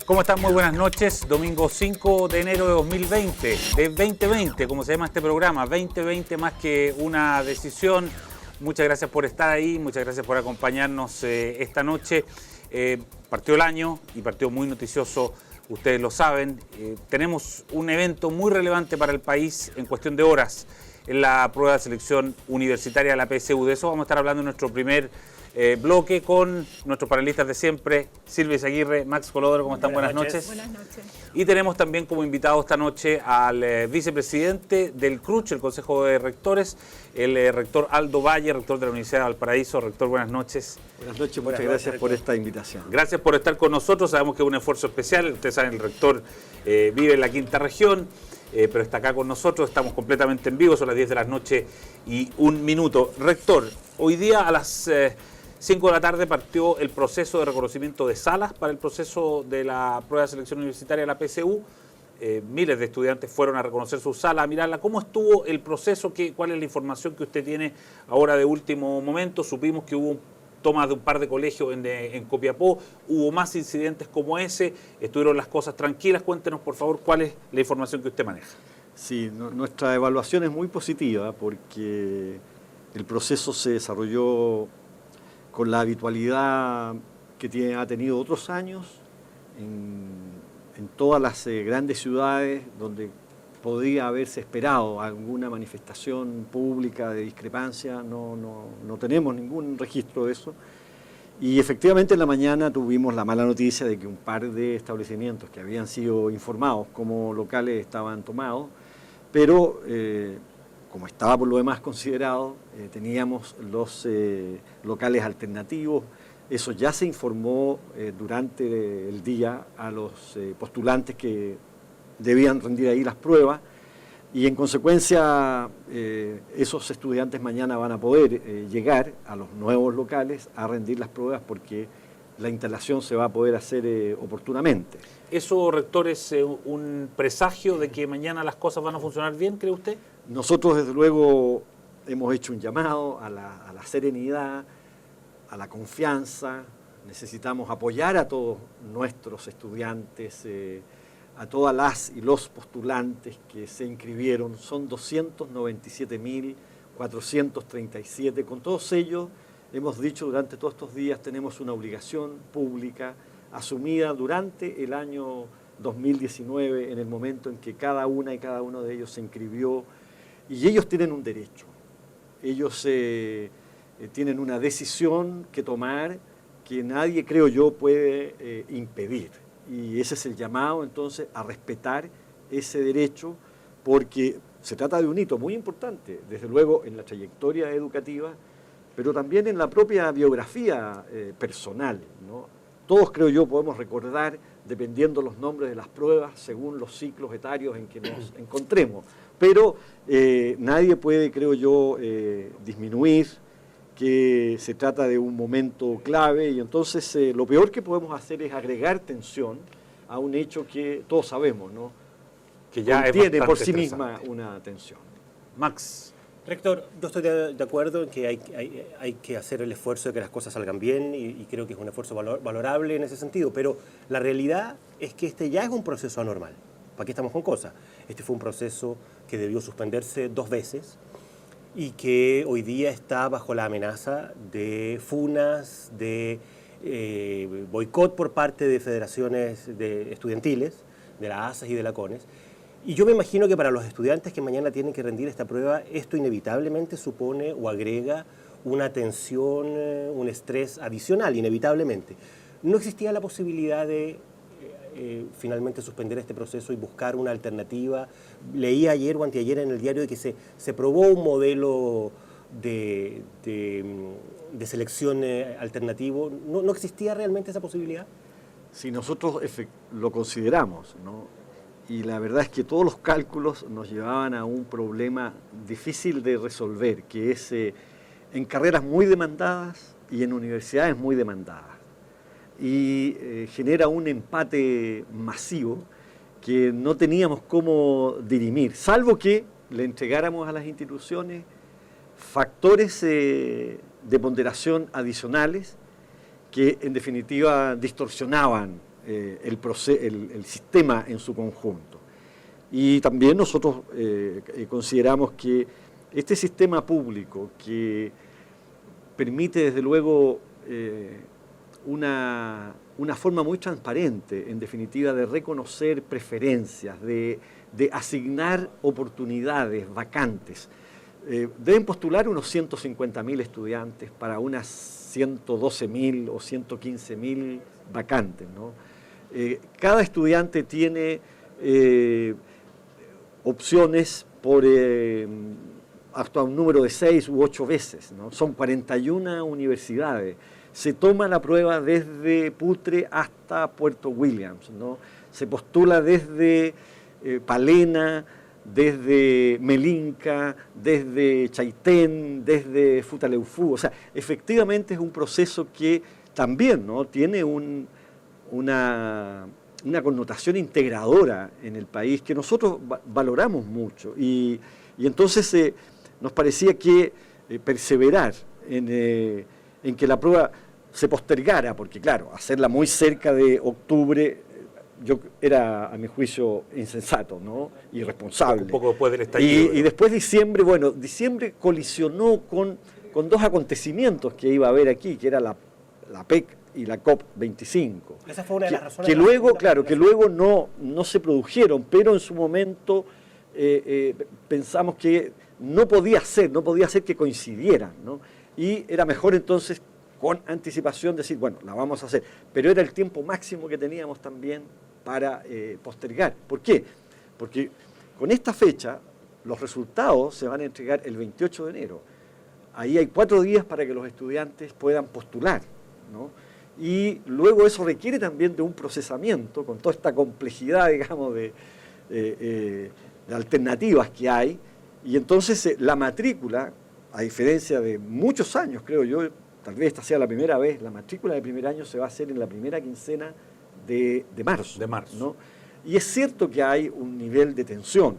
¿Cómo están? Muy buenas noches. Domingo 5 de enero de 2020, de 2020, como se llama este programa, 2020 más que una decisión. Muchas gracias por estar ahí, muchas gracias por acompañarnos esta noche. Partió el año y partió muy noticioso, ustedes lo saben. Tenemos un evento muy relevante para el país en cuestión de horas, en la prueba de selección universitaria de la PSU. De eso vamos a estar hablando en nuestro primer bloque con nuestros panelistas de siempre, Silvia Izaguirre, Max Colodro. ¿Cómo están? Buenas noches. Buenas noches. Y tenemos también como invitado esta noche al vicepresidente del CRUCH, el Consejo de Rectores, el rector Aldo Valle, rector de la Universidad de Valparaíso. Rector, buenas noches. Buenas noches, muchas gracias por esta invitación. Gracias por estar con nosotros, sabemos que es un esfuerzo especial. Ustedes saben, el rector vive en la quinta región, pero está acá con nosotros, estamos completamente en vivo, son las 10 de la noche y 1 minuto. Rector, hoy día a las 5 de la tarde partió el proceso de reconocimiento de salas para el proceso de la prueba de selección universitaria de la PSU. Miles de estudiantes fueron a reconocer su sala, a mirarla. ¿Cómo estuvo el proceso? ¿Cuál es la información que usted tiene ahora de último momento? Supimos que hubo tomas de un par de colegios en Copiapó, hubo más incidentes como ese, estuvieron las cosas tranquilas. Cuéntenos, por favor, cuál es la información que usted maneja. Sí, nuestra evaluación es muy positiva porque el proceso se desarrolló con la habitualidad que ha tenido otros años en todas las grandes ciudades donde podría haberse esperado alguna manifestación pública de discrepancia. No tenemos ningún registro de eso. Y efectivamente en la mañana tuvimos la mala noticia de que un par de establecimientos que habían sido informados como locales estaban tomados, pero como estaba por lo demás considerado, teníamos los locales alternativos. Eso ya se informó durante el día a los postulantes que debían rendir ahí las pruebas, y en consecuencia esos estudiantes mañana van a poder llegar a los nuevos locales a rendir las pruebas porque la instalación se va a poder hacer oportunamente. ¿Eso, rector, es un presagio de que mañana las cosas van a funcionar bien, cree usted? Nosotros, desde luego, hemos hecho un llamado a la serenidad, a la confianza. Necesitamos apoyar a todos nuestros estudiantes, a todas las y los postulantes que se inscribieron. Son 297.437. Con todos ellos, hemos dicho durante todos estos días, tenemos una obligación pública asumida durante el año 2019, en el momento en que cada una y cada uno de ellos se inscribió, y ellos tienen un derecho. Ellos tienen una decisión que tomar que nadie, creo yo, puede impedir. Y ese es el llamado, entonces, a respetar ese derecho, porque se trata de un hito muy importante, desde luego, en la trayectoria educativa, pero también en la propia biografía personal, ¿no? Todos, creo yo, podemos recordar, dependiendo los nombres de las pruebas, según los ciclos etarios en que nos encontremos. Pero nadie puede, creo yo, disminuir que se trata de un momento clave, y entonces lo peor que podemos hacer es agregar tensión a un hecho que todos sabemos, ¿no? Que ya contiene por sí misma una tensión. Max. Rector, yo estoy de acuerdo en que hay que hacer el esfuerzo de que las cosas salgan bien y creo que es un esfuerzo valorable en ese sentido, pero la realidad es que este ya es un proceso anormal. ¿Para qué estamos con cosas? Este fue un proceso que debió suspenderse 2 veces y que hoy día está bajo la amenaza de funas, de boicot por parte de federaciones estudiantiles, de la ASAS y de la CONES. Y yo me imagino que para los estudiantes que mañana tienen que rendir esta prueba, esto inevitablemente supone o agrega una tensión, un estrés adicional, inevitablemente. ¿No existía la posibilidad de finalmente suspender este proceso y buscar una alternativa? Leí ayer o anteayer en el diario de que se probó un modelo de selección alternativo. ¿No existía realmente esa posibilidad? Si nosotros lo consideramos, ¿no? Y la verdad es que todos los cálculos nos llevaban a un problema difícil de resolver, que es en carreras muy demandadas y en universidades muy demandadas. Y genera un empate masivo que no teníamos cómo dirimir, salvo que le entregáramos a las instituciones factores de ponderación adicionales que en definitiva distorsionaban el sistema en su conjunto. Y también nosotros consideramos que este sistema público que permite desde luego una forma muy transparente, en definitiva, de reconocer preferencias, de asignar oportunidades vacantes. Deben postular unos 150.000 estudiantes para unas 112.000 o 115.000 vacantes, ¿no? Cada estudiante tiene opciones por hasta un número de 6 u 8 veces, ¿no? Son 41 universidades. Se toma la prueba desde Putre hasta Puerto Williams, ¿no? Se postula desde Palena, desde Melinca, desde Chaitén, desde Futaleufú. O sea, efectivamente es un proceso que también, ¿no?, tiene una connotación integradora en el país que nosotros valoramos mucho. Y entonces nos parecía que perseverar en que la prueba se postergara, porque claro, hacerla muy cerca de octubre era, a mi juicio, insensato, ¿no?, irresponsable. Un poco después del estallido. Y después diciembre, bueno, diciembre colisionó con dos acontecimientos que iba a haber aquí, que era la PEC y la COP25. Esa fue una de las razones. Que luego, claro, que luego no se produjeron, pero en su momento pensamos que no podía ser que coincidieran, ¿no? Y era mejor entonces, con anticipación, decir, bueno, la vamos a hacer. Pero era el tiempo máximo que teníamos también para postergar. ¿Por qué? Porque con esta fecha los resultados se van a entregar el 28 de enero. Ahí hay 4 días para que los estudiantes puedan postular, ¿no? Y luego eso requiere también de un procesamiento, con toda esta complejidad, digamos, de alternativas que hay. Y entonces la matrícula, a diferencia de muchos años, creo yo, tal vez esta sea la primera vez, la matrícula de primer año se va a hacer en la primera quincena de marzo. ¿No? Y es cierto que hay un nivel de tensión,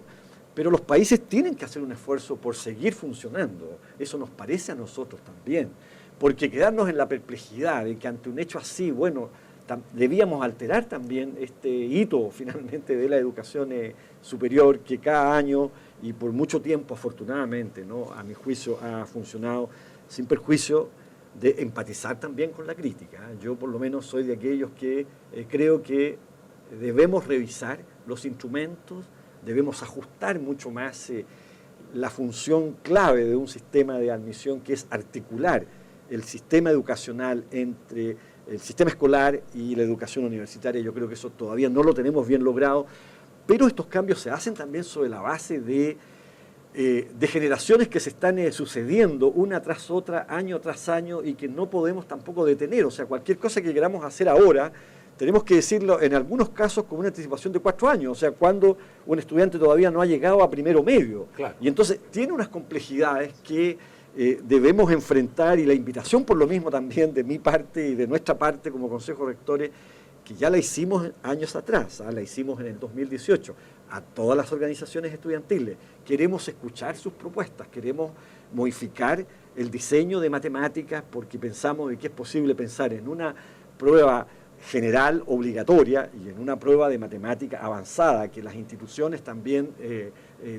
pero los países tienen que hacer un esfuerzo por seguir funcionando. Eso nos parece a nosotros también. Porque quedarnos en la perplejidad de que ante un hecho así, bueno, debíamos alterar también este hito finalmente de la educación superior que cada año y por mucho tiempo, afortunadamente, ¿no?, a mi juicio ha funcionado sin perjuicio de empatizar también con la crítica. Yo por lo menos soy de aquellos que creo que debemos revisar los instrumentos, debemos ajustar mucho más la función clave de un sistema de admisión, que es articular el sistema educacional entre el sistema escolar y la educación universitaria. Yo creo que eso todavía no lo tenemos bien logrado, pero estos cambios se hacen también sobre la base de generaciones que se están sucediendo una tras otra, año tras año, y que no podemos tampoco detener. O sea, cualquier cosa que queramos hacer ahora, tenemos que decirlo en algunos casos con una anticipación de 4 años, o sea, cuando un estudiante todavía no ha llegado a primero medio. Claro. Y entonces tiene unas complejidades que debemos enfrentar, y la invitación por lo mismo también de mi parte y de nuestra parte como Consejo de Rectores, que ya la hicimos años atrás, la hicimos en el 2018, a todas las organizaciones estudiantiles. Queremos escuchar sus propuestas, queremos modificar el diseño de matemáticas, porque pensamos que es posible pensar en una prueba general obligatoria y en una prueba de matemática avanzada, que las instituciones también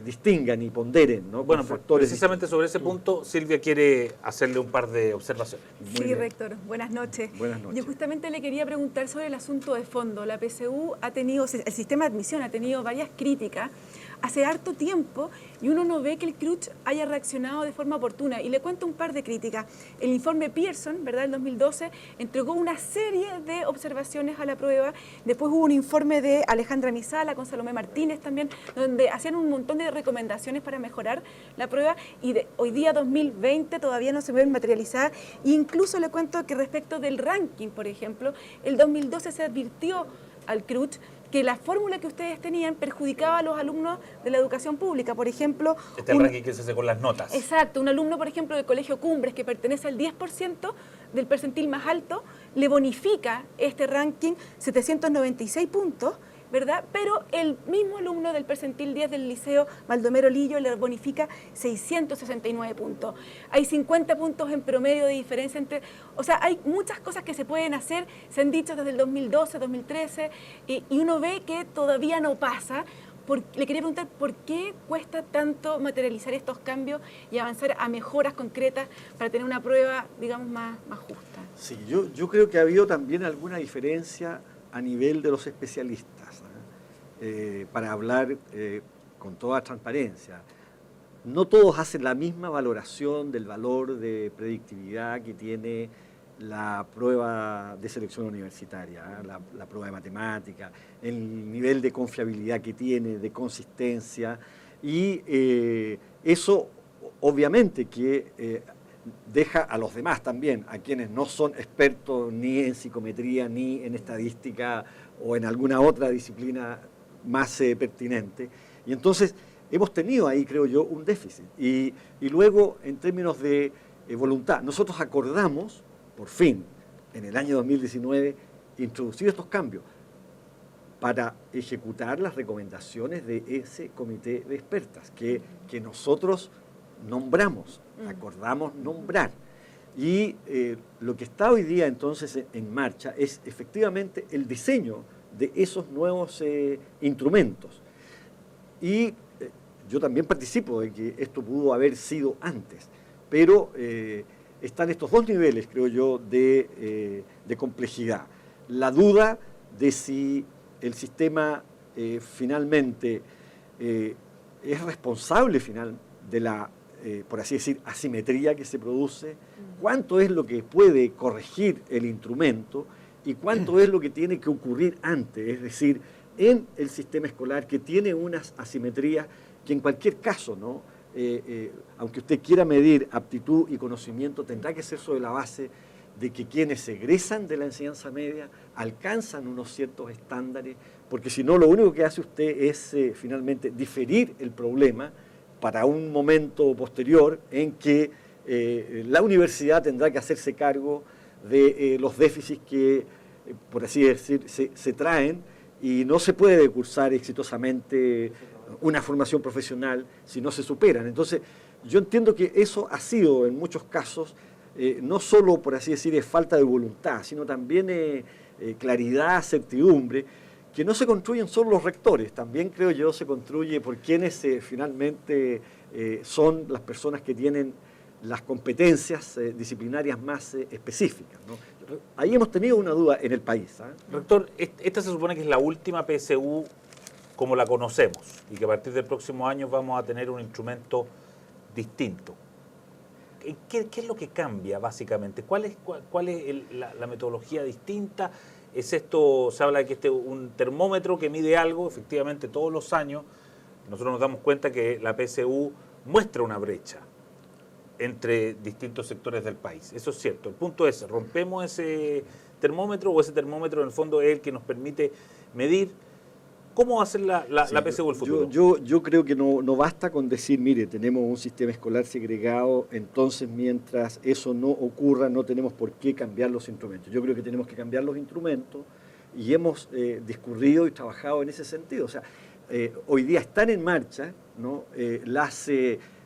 distingan y ponderen, ¿no? Bueno, factores precisamente sobre ese punto, Silvia quiere hacerle un par de observaciones. Sí, rector, buenas noches. Buenas noches. Yo justamente le quería preguntar sobre el asunto de fondo. La PSU ha tenido, el sistema de admisión ha tenido varias críticas hace harto tiempo, y uno no ve que el CRUCH haya reaccionado de forma oportuna. Y le cuento un par de críticas. El informe Pearson, ¿verdad?, del 2012, entregó una serie de observaciones a la prueba. Después hubo un informe de Alejandra Misala con Salomé Martínez también, donde hacían un montón de recomendaciones para mejorar la prueba, y hoy día 2020 todavía no se ven materializadas. E incluso le cuento que respecto del ranking, por ejemplo, el 2012 se advirtió al CRUCH que la fórmula que ustedes tenían perjudicaba a los alumnos de la educación pública. Por ejemplo... Este es el ranking que se hace con las notas. Exacto. Un alumno, por ejemplo, del Colegio Cumbres, que pertenece al 10% del percentil más alto, le bonifica este ranking 796 puntos, ¿verdad? Pero el mismo alumno del percentil 10 del Liceo Baldomero Lillo le bonifica 669 puntos. Hay 50 puntos en promedio de diferencia entre... O sea, hay muchas cosas que se pueden hacer, se han dicho desde el 2012, 2013, y uno ve que todavía no pasa. Le quería preguntar por qué cuesta tanto materializar estos cambios y avanzar a mejoras concretas para tener una prueba, digamos, más justa. Sí, yo creo que ha habido también alguna diferencia a nivel de los especialistas, para hablar con toda transparencia. No todos hacen la misma valoración del valor de predictividad que tiene la prueba de selección universitaria, la prueba de matemática, el nivel de confiabilidad que tiene, de consistencia, y eso obviamente que deja a los demás también, a quienes no son expertos ni en psicometría, ni en estadística o en alguna otra disciplina más pertinente. Y entonces hemos tenido ahí, creo yo, un déficit. Y luego, en términos de voluntad, nosotros acordamos, por fin, en el año 2019, introducir estos cambios para ejecutar las recomendaciones de ese comité de expertas que nosotros nombramos, acordamos nombrar. Y lo que está hoy día entonces en marcha es efectivamente el diseño de esos nuevos instrumentos. Y yo también participo de que esto pudo haber sido antes, pero están estos dos niveles, creo yo, de complejidad. La duda de si el sistema finalmente es responsable de la, por así decir, asimetría que se produce, cuánto es lo que puede corregir el instrumento y cuánto es lo que tiene que ocurrir antes, es decir, en el sistema escolar que tiene unas asimetrías que en cualquier caso, ¿no? Aunque usted quiera medir aptitud y conocimiento, tendrá que ser sobre la base de que quienes egresan de la enseñanza media alcanzan unos ciertos estándares, porque si no, lo único que hace usted es finalmente diferir el problema para un momento posterior en que la universidad tendrá que hacerse cargo de los déficits que, por así decir, se traen, y no se puede cursar exitosamente una formación profesional si no se superan. Entonces, yo entiendo que eso ha sido en muchos casos, no solo, por así decir, es falta de voluntad, sino también claridad, certidumbre, que no se construyen solo los rectores, también creo yo se construye por quienes finalmente son las personas que tienen las competencias disciplinarias más específicas, ¿no? Ahí hemos tenido una duda en el país. Rector, esta se supone que es la última PSU como la conocemos y que a partir del próximo año vamos a tener un instrumento distinto. ¿Qué es lo que cambia básicamente? ¿Cuál es la metodología distinta? ¿Es esto, se habla de que este es un termómetro que mide algo? Efectivamente, todos los años nosotros nos damos cuenta que la PSU muestra una brecha entre distintos sectores del país. Eso es cierto. El punto es, ¿rompemos ese termómetro o ese termómetro en el fondo es el que nos permite medir cómo va a ser la PSU del futuro? Yo creo que no basta con decir, mire, tenemos un sistema escolar segregado, entonces mientras eso no ocurra no tenemos por qué cambiar los instrumentos. Yo creo que tenemos que cambiar los instrumentos y hemos discurrido y trabajado en ese sentido. O sea, hoy día están en marcha, ¿no?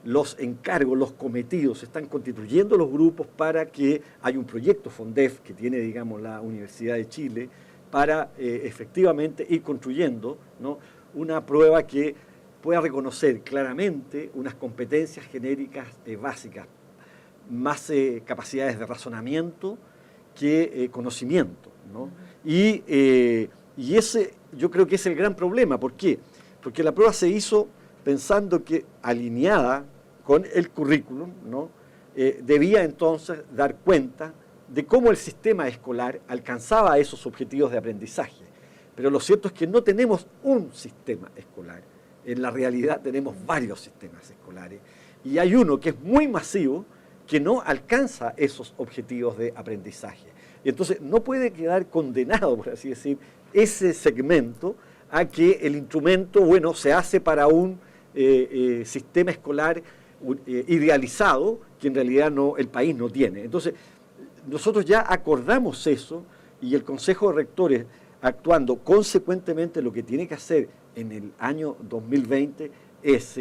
Los encargos, los cometidos, se están constituyendo los grupos para que haya un proyecto FONDEF que tiene, digamos, la Universidad de Chile para efectivamente ir construyendo, ¿no? Una prueba que pueda reconocer claramente unas competencias genéricas básicas, más capacidades de razonamiento que conocimiento, ¿no? Y ese yo creo que es el gran problema. ¿Por qué? Porque la prueba se hizo pensando que alineada con el currículum, ¿no? Debía entonces dar cuenta de cómo el sistema escolar alcanzaba esos objetivos de aprendizaje. Pero lo cierto es que no tenemos un sistema escolar. En la realidad tenemos varios sistemas escolares. Y hay uno que es muy masivo, que no alcanza esos objetivos de aprendizaje. Y entonces no puede quedar condenado, por así decir, ese segmento a que el instrumento, bueno, se hace para un sistema escolar idealizado que en realidad el país no tiene. Entonces, nosotros ya acordamos eso y el Consejo de Rectores actuando consecuentemente, lo que tiene que hacer en el año 2020 es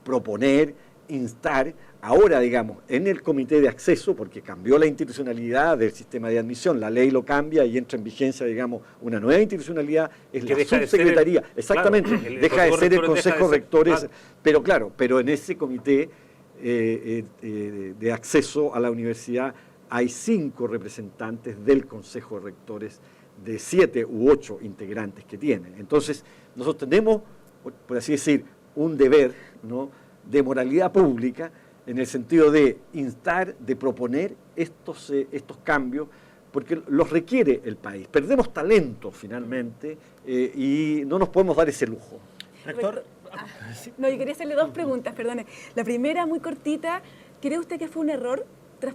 proponer, instar, ahora digamos, en el comité de acceso, porque cambió la institucionalidad del sistema de admisión, la ley lo cambia y entra en vigencia, digamos, una nueva institucionalidad, es que la subsecretaría, exactamente, claro, deja de ser el Consejo de Rectores, claro. pero claro, pero en ese comité de acceso a la universidad hay 5 representantes del Consejo de Rectores de 7 u 8 integrantes que tienen. Entonces, nosotros tenemos, por así decir, un deber, ¿no?, de moralidad pública, en el sentido de instar, de proponer estos cambios, porque los requiere el país. Perdemos talento, finalmente, y no nos podemos dar ese lujo. Rector, No, yo quería hacerle 2 preguntas, perdone. La primera, muy cortita, ¿cree usted que fue un error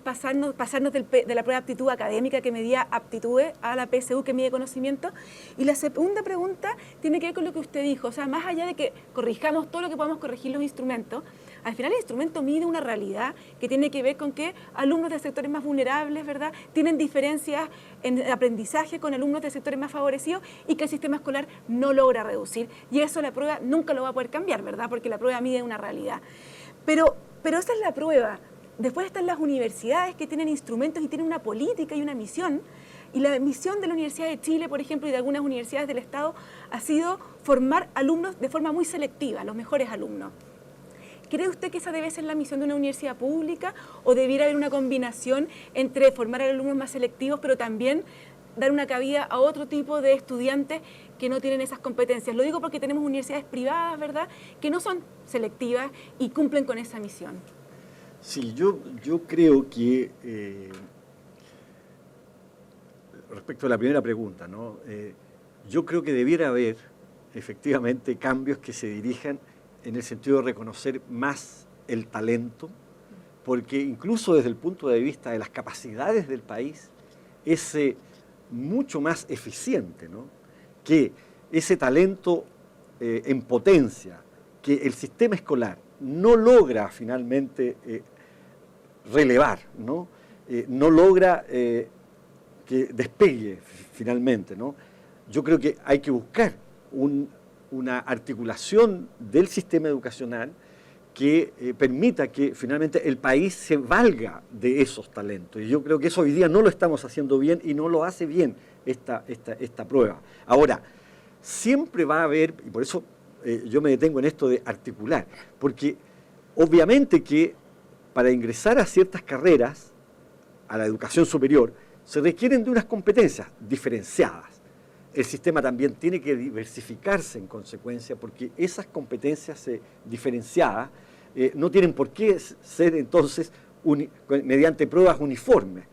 pasarnos de la prueba de aptitud académica que medía aptitudes a la PSU que mide conocimiento? Y la segunda pregunta tiene que ver con lo que usted dijo, o sea, más allá de que corrijamos todo lo que podamos corregir los instrumentos, al final el instrumento mide una realidad que tiene que ver con que alumnos de sectores más vulnerables, ¿verdad?, tienen diferencias en aprendizaje con alumnos de sectores más favorecidos y que el sistema escolar no logra reducir. Y eso la prueba nunca lo va a poder cambiar, ¿verdad?, porque la prueba mide una realidad. Pero esa es la prueba. Después están las universidades que tienen instrumentos y tienen una política y una misión. Y la misión de la Universidad de Chile, por ejemplo, y de algunas universidades del Estado, ha sido formar alumnos de forma muy selectiva, los mejores alumnos. ¿Cree usted que esa debe ser la misión de una universidad pública o debiera haber una combinación entre formar a alumnos más selectivos, pero también dar una cabida a otro tipo de estudiantes que no tienen esas competencias? Lo digo porque tenemos universidades privadas, ¿verdad?, que no son selectivas y cumplen con esa misión. Sí, yo creo que, respecto a la primera pregunta, ¿no?, yo creo que debiera haber efectivamente cambios que se dirijan en el sentido de reconocer más el talento, porque incluso desde el punto de vista de las capacidades del país, es mucho más eficiente, ¿no?, que ese talento en potencia, que el sistema escolar no logra finalmente relevar, ¿no? No logra que despegue finalmente, ¿no? Yo creo que hay que buscar una articulación del sistema educacional que permita que finalmente el país se valga de esos talentos. Y yo creo que eso hoy día no lo estamos haciendo bien y no lo hace bien esta prueba. Ahora, siempre va a haber, y por eso yo me detengo en esto de articular, porque obviamente que para ingresar a ciertas carreras, a la educación superior, se requieren de unas competencias diferenciadas. El sistema también tiene que diversificarse en consecuencia, porque esas competencias diferenciadas no tienen por qué ser entonces mediante pruebas uniformes.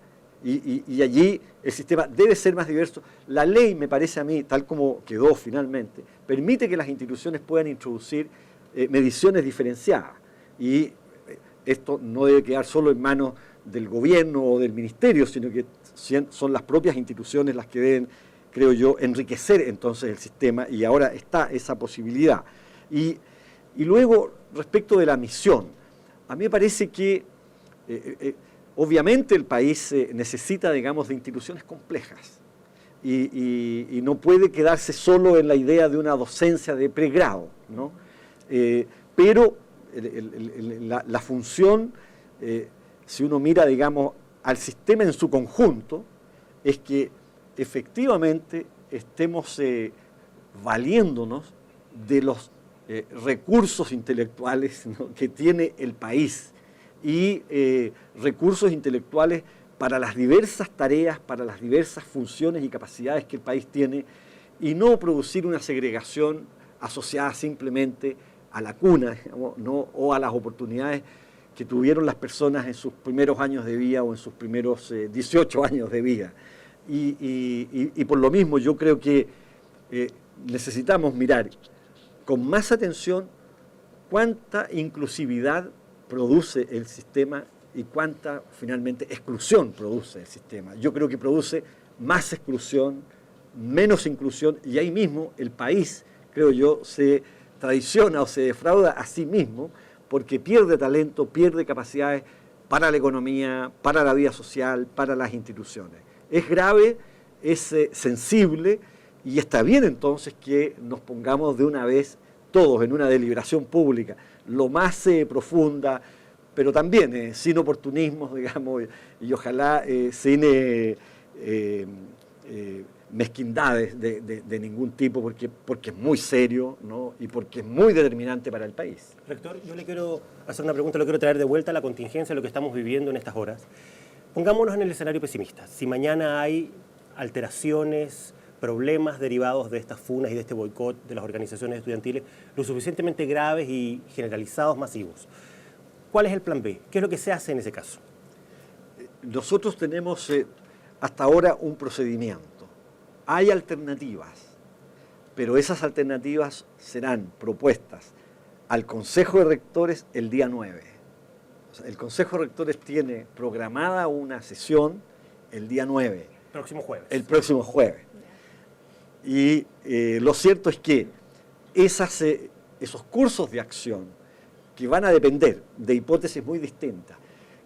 Y allí el sistema debe ser más diverso. La ley, me parece a mí, tal como quedó finalmente, permite que las instituciones puedan introducir mediciones diferenciadas. Y esto no debe quedar solo en manos del gobierno o del ministerio, sino que son las propias instituciones las que deben, creo yo, enriquecer entonces el sistema, y ahora está esa posibilidad. Y luego, respecto de la misión, a mí me parece que obviamente el país necesita, digamos, de instituciones complejas y no puede quedarse solo en la idea de una docencia de pregrado, ¿no? Pero la función, si uno mira, digamos, al sistema en su conjunto, es que efectivamente estemos valiéndonos de los recursos intelectuales, ¿no?, que tiene el país, y recursos intelectuales para las diversas tareas, para las diversas funciones y capacidades que el país tiene, y no producir una segregación asociada simplemente a la cuna, digamos, ¿no?, o a las oportunidades que tuvieron las personas en sus primeros años de vida o en sus primeros 18 años de vida. Y por lo mismo yo creo que necesitamos mirar con más atención cuánta inclusividad produce el sistema y cuánta finalmente exclusión produce el sistema. Yo creo que produce más exclusión, menos inclusión, y ahí mismo el país, creo yo, se traiciona o se defrauda a sí mismo, porque pierde talento, pierde capacidades para la economía, para la vida social, para las instituciones. Es grave, es sensible Y está bien entonces que nos pongamos de una vez todos en una deliberación pública, lo más profunda, pero también sin oportunismos, digamos, y ojalá sin mezquindades de ningún tipo, porque es muy serio, ¿no? Y porque es muy determinante para el país. Rector, yo le quiero hacer una pregunta, lo quiero traer de vuelta a la contingencia, a lo que estamos viviendo en estas horas. Pongámonos en el escenario pesimista. Si mañana hay alteraciones, problemas derivados de estas funas y de este boicot de las organizaciones estudiantiles lo suficientemente graves y generalizados, masivos, ¿cuál es el plan B? ¿Qué es lo que se hace en ese caso? Nosotros tenemos hasta ahora un procedimiento. Hay alternativas, pero esas alternativas serán propuestas al Consejo de Rectores el día 9. O sea, el Consejo de Rectores tiene programada una sesión el día 9. Próximo jueves. El próximo jueves. Y lo cierto es que esos cursos de acción que van a depender de hipótesis muy distintas,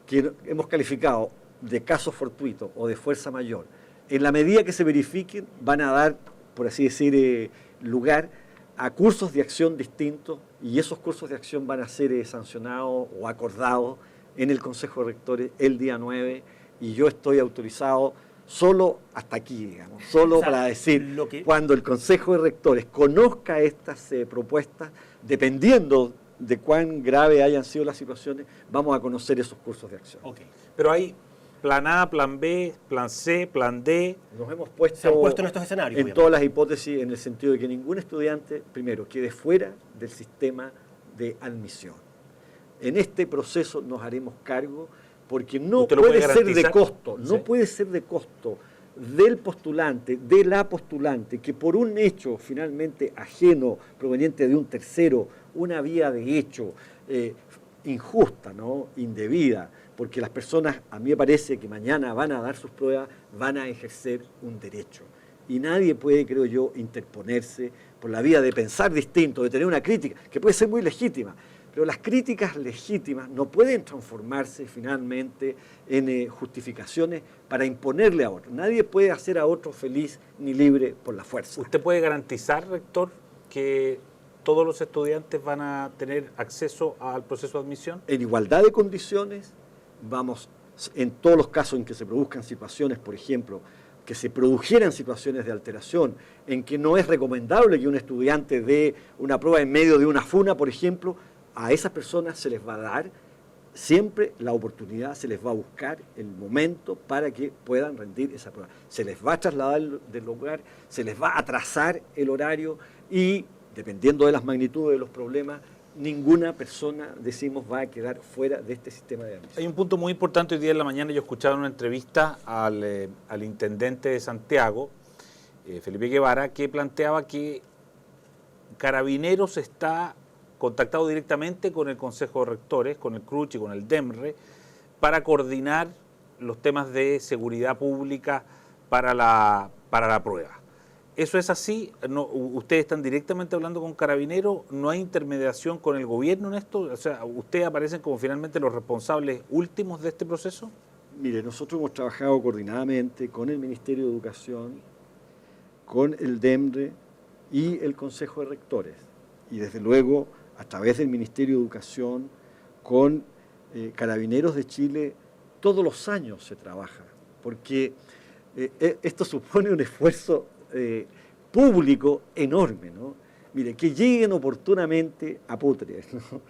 que hemos calificado de casos fortuitos o de fuerza mayor, en la medida que se verifiquen, van a dar, por así decir, lugar a cursos de acción distintos, y esos cursos de acción van a ser sancionados o acordados en el Consejo de Rectores el día 9, y yo estoy autorizado solo hasta aquí, digamos, solo para decir, cuando el Consejo de Rectores conozca estas propuestas, dependiendo de cuán grave hayan sido las situaciones, vamos a conocer esos cursos de acción. Okay. Pero hay plan A, plan B, plan C, plan D. Nos hemos se han puesto en estos escenarios. En todas las hipótesis, en el sentido de que ningún estudiante, primero, quede fuera del sistema de admisión. En este proceso nos haremos cargo, porque no puede ser de costo, no puede ser de costo del postulante, de la postulante, que por un hecho finalmente ajeno, proveniente de un tercero, una vía de hecho injusta, ¿no? Indebida, porque las personas, a mí me parece que mañana van a dar sus pruebas, van a ejercer un derecho. Y nadie puede, creo yo, interponerse por la vía de pensar distinto, de tener una crítica, que puede ser muy legítima. Pero las críticas legítimas no pueden transformarse finalmente en justificaciones para imponerle a otro. Nadie puede hacer a otro feliz ni libre por la fuerza. ¿Usted puede garantizar, rector, que todos los estudiantes van a tener acceso al proceso de admisión? En igualdad de condiciones, vamos, en todos los casos en que se produzcan situaciones, por ejemplo, que se produjeran situaciones de alteración, en que no es recomendable que un estudiante dé una prueba en medio de una funa, por ejemplo, a esas personas se les va a dar siempre la oportunidad, se les va a buscar el momento para que puedan rendir esa prueba. Se les va a trasladar del lugar, se les va a atrasar el horario y, dependiendo de las magnitudes de los problemas, ninguna persona, decimos, va a quedar fuera de este sistema de admisión. Hay un punto muy importante. Hoy día en la mañana yo escuchaba una entrevista al intendente de Santiago, Felipe Guevara, que planteaba que Carabineros está contactado directamente con el Consejo de Rectores, con el CRUCH y con el DEMRE, para coordinar los temas de seguridad pública para la prueba. ¿Eso es así? No, ¿ustedes están directamente hablando con Carabineros? ¿No hay intermediación con el gobierno en esto? O sea, ¿ustedes aparecen como finalmente los responsables últimos de este proceso? Mire, nosotros hemos trabajado coordinadamente con el Ministerio de Educación, con el DEMRE y el Consejo de Rectores. Y desde luego, a través del Ministerio de Educación, con Carabineros de Chile, todos los años se trabaja, porque esto supone un esfuerzo público enorme, ¿no? Mire, que lleguen oportunamente a Putre, ¿no?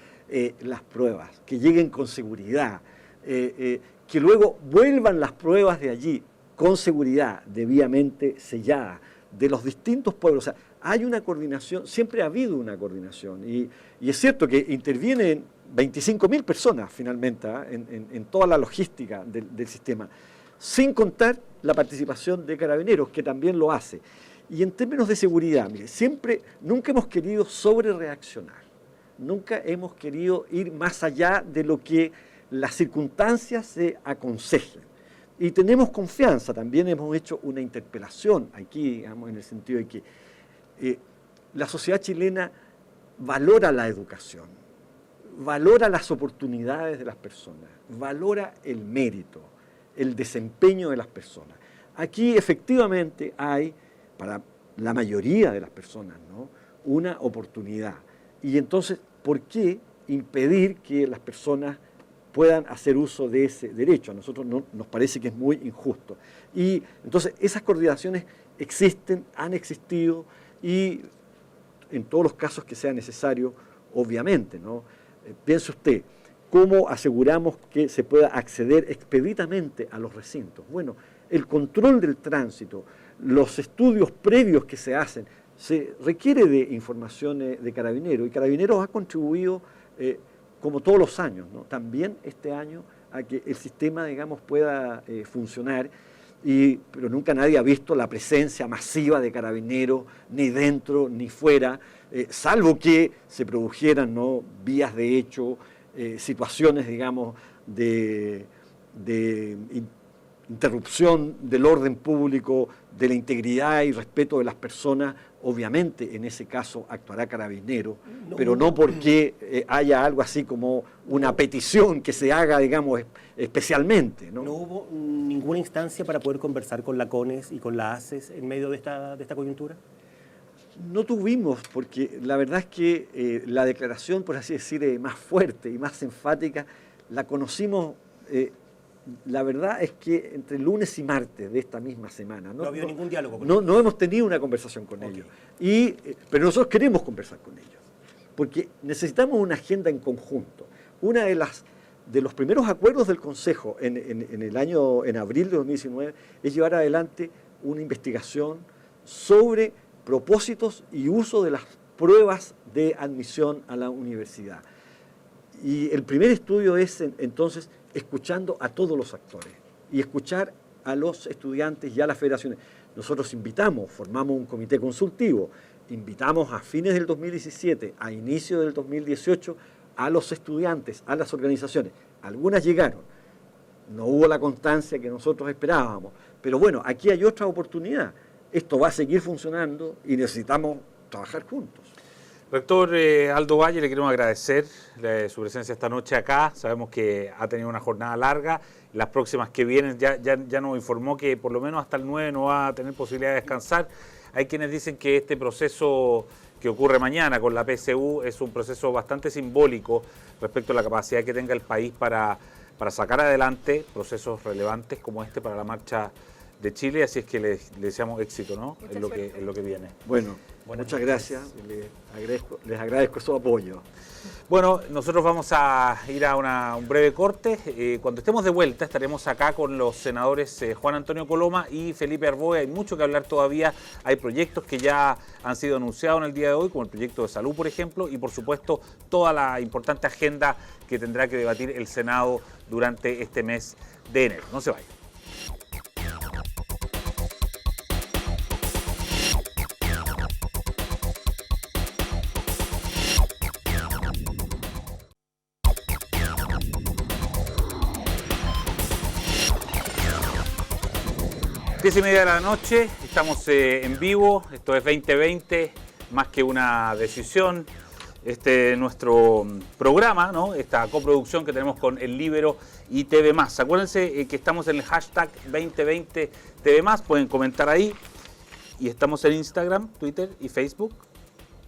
Las pruebas, que lleguen con seguridad, que luego vuelvan las pruebas de allí con seguridad, debidamente sellada, de los distintos pueblos. O sea, hay una coordinación, siempre ha habido una coordinación, y es cierto que intervienen 25.000 personas finalmente en toda la logística del sistema, sin contar la participación de Carabineros, que también lo hace. Y en términos de seguridad, mire, nunca hemos querido sobrereaccionar, nunca hemos querido ir más allá de lo que las circunstancias se aconsejen. Y tenemos confianza, también hemos hecho una interpelación aquí, digamos, en el sentido de que la sociedad chilena valora la educación, valora las oportunidades de las personas, valora el mérito, el desempeño de las personas. Aquí efectivamente hay, para la mayoría de las personas, ¿no?, una oportunidad. Y entonces, ¿por qué impedir que las personas puedan hacer uso de ese derecho? A nosotros nos parece que es muy injusto. Y entonces esas coordinaciones existen, han existido, y en todos los casos que sea necesario, obviamente, ¿no? Piense usted, ¿cómo aseguramos que se pueda acceder expeditamente a los recintos? Bueno, el control del tránsito, los estudios previos que se hacen, se requiere de información de Carabineros, y Carabineros ha contribuido, como todos los años, ¿no?, también este año, a que el sistema, digamos, pueda funcionar, pero nunca nadie ha visto la presencia masiva de Carabineros, ni dentro ni fuera, salvo que se produjeran, ¿no?, vías de hecho, situaciones, digamos, de interrupción del orden público, de la integridad y respeto de las personas. Obviamente en ese caso actuará Carabineros, pero no porque haya algo así como una petición que se haga, digamos, especialmente, ¿no? ¿No hubo ninguna instancia para poder conversar con la CONES y con la ACES en medio de esta coyuntura? No tuvimos, porque la verdad es que la declaración, por así decir, más fuerte y más enfática, la conocimos, la verdad es que entre lunes y martes de esta misma semana. No ha habido ningún diálogo con ellos. No hemos tenido una conversación con ellos. Pero nosotros queremos conversar con ellos, porque necesitamos una agenda en conjunto. Una de los primeros acuerdos del Consejo en abril de 2019 es llevar adelante una investigación sobre propósitos y uso de las pruebas de admisión a la universidad. Y el primer estudio es, entonces, escuchando a todos los actores y escuchar a los estudiantes y a las federaciones. Nosotros formamos un comité consultivo, invitamos a fines del 2017, a inicio del 2018, a los estudiantes, a las organizaciones. Algunas llegaron, no hubo la constancia que nosotros esperábamos, pero bueno, aquí hay otra oportunidad. Esto va a seguir funcionando y necesitamos trabajar juntos. Rector Aldo Valle, le queremos agradecer su presencia esta noche acá. Sabemos que ha tenido una jornada larga. Las próximas que vienen ya nos informó que por lo menos hasta el 9 no va a tener posibilidad de descansar. Hay quienes dicen que este proceso que ocurre mañana con la PSU es un proceso bastante simbólico respecto a la capacidad que tenga el país para sacar adelante procesos relevantes como este para la marcha de Chile, así es que le deseamos éxito, ¿no?, en lo que viene. Bueno, muchas gracias, les agradezco su apoyo. Bueno, nosotros vamos a ir a un breve corte. Cuando estemos de vuelta estaremos acá con los senadores Juan Antonio Coloma y Felipe Arboe. Hay mucho que hablar todavía, hay proyectos que ya han sido anunciados en el día de hoy, como el proyecto de salud, por ejemplo, y por supuesto toda la importante agenda que tendrá que debatir el Senado durante este mes de enero. No se vayan. 10:30 de la noche, estamos en vivo, esto es 2020, más que una decisión. Este es nuestro programa, ¿no?, esta coproducción que tenemos con El Líbero y TV+. Acuérdense que estamos en el hashtag 2020 TV+, pueden comentar ahí. Y estamos en Instagram, Twitter y Facebook,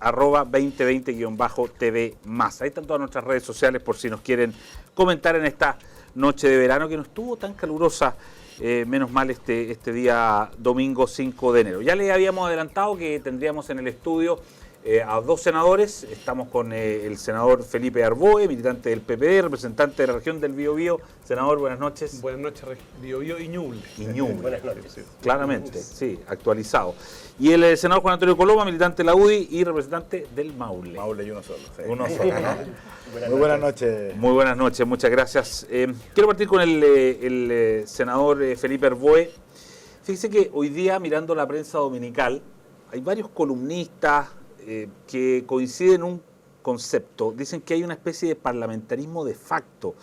@2020-TV+. Ahí están todas nuestras redes sociales por si nos quieren comentar en esta noche de verano que no estuvo tan calurosa. Menos mal este día domingo 5 de enero. Ya le habíamos adelantado que tendríamos en el estudio a dos senadores. Estamos con el senador Felipe Arboe, militante del PPD, representante de la región del Biobío. Senador, buenas noches. Buenas noches, Biobío y Ñuble. Buenas noches. Sí. Claramente, sí, actualizado. Y el senador Juan Antonio Coloma, militante de la UDI y representante del Maule. Maule y uno solo. Sí. Uno solo, ¿no? Muy buenas noches. Muy buenas noches, muchas gracias. Quiero partir con el senador Felipe Arboe. Fíjese que hoy día, mirando la prensa dominical, hay varios columnistas que coinciden en un concepto. Dicen que hay una especie de parlamentarismo de facto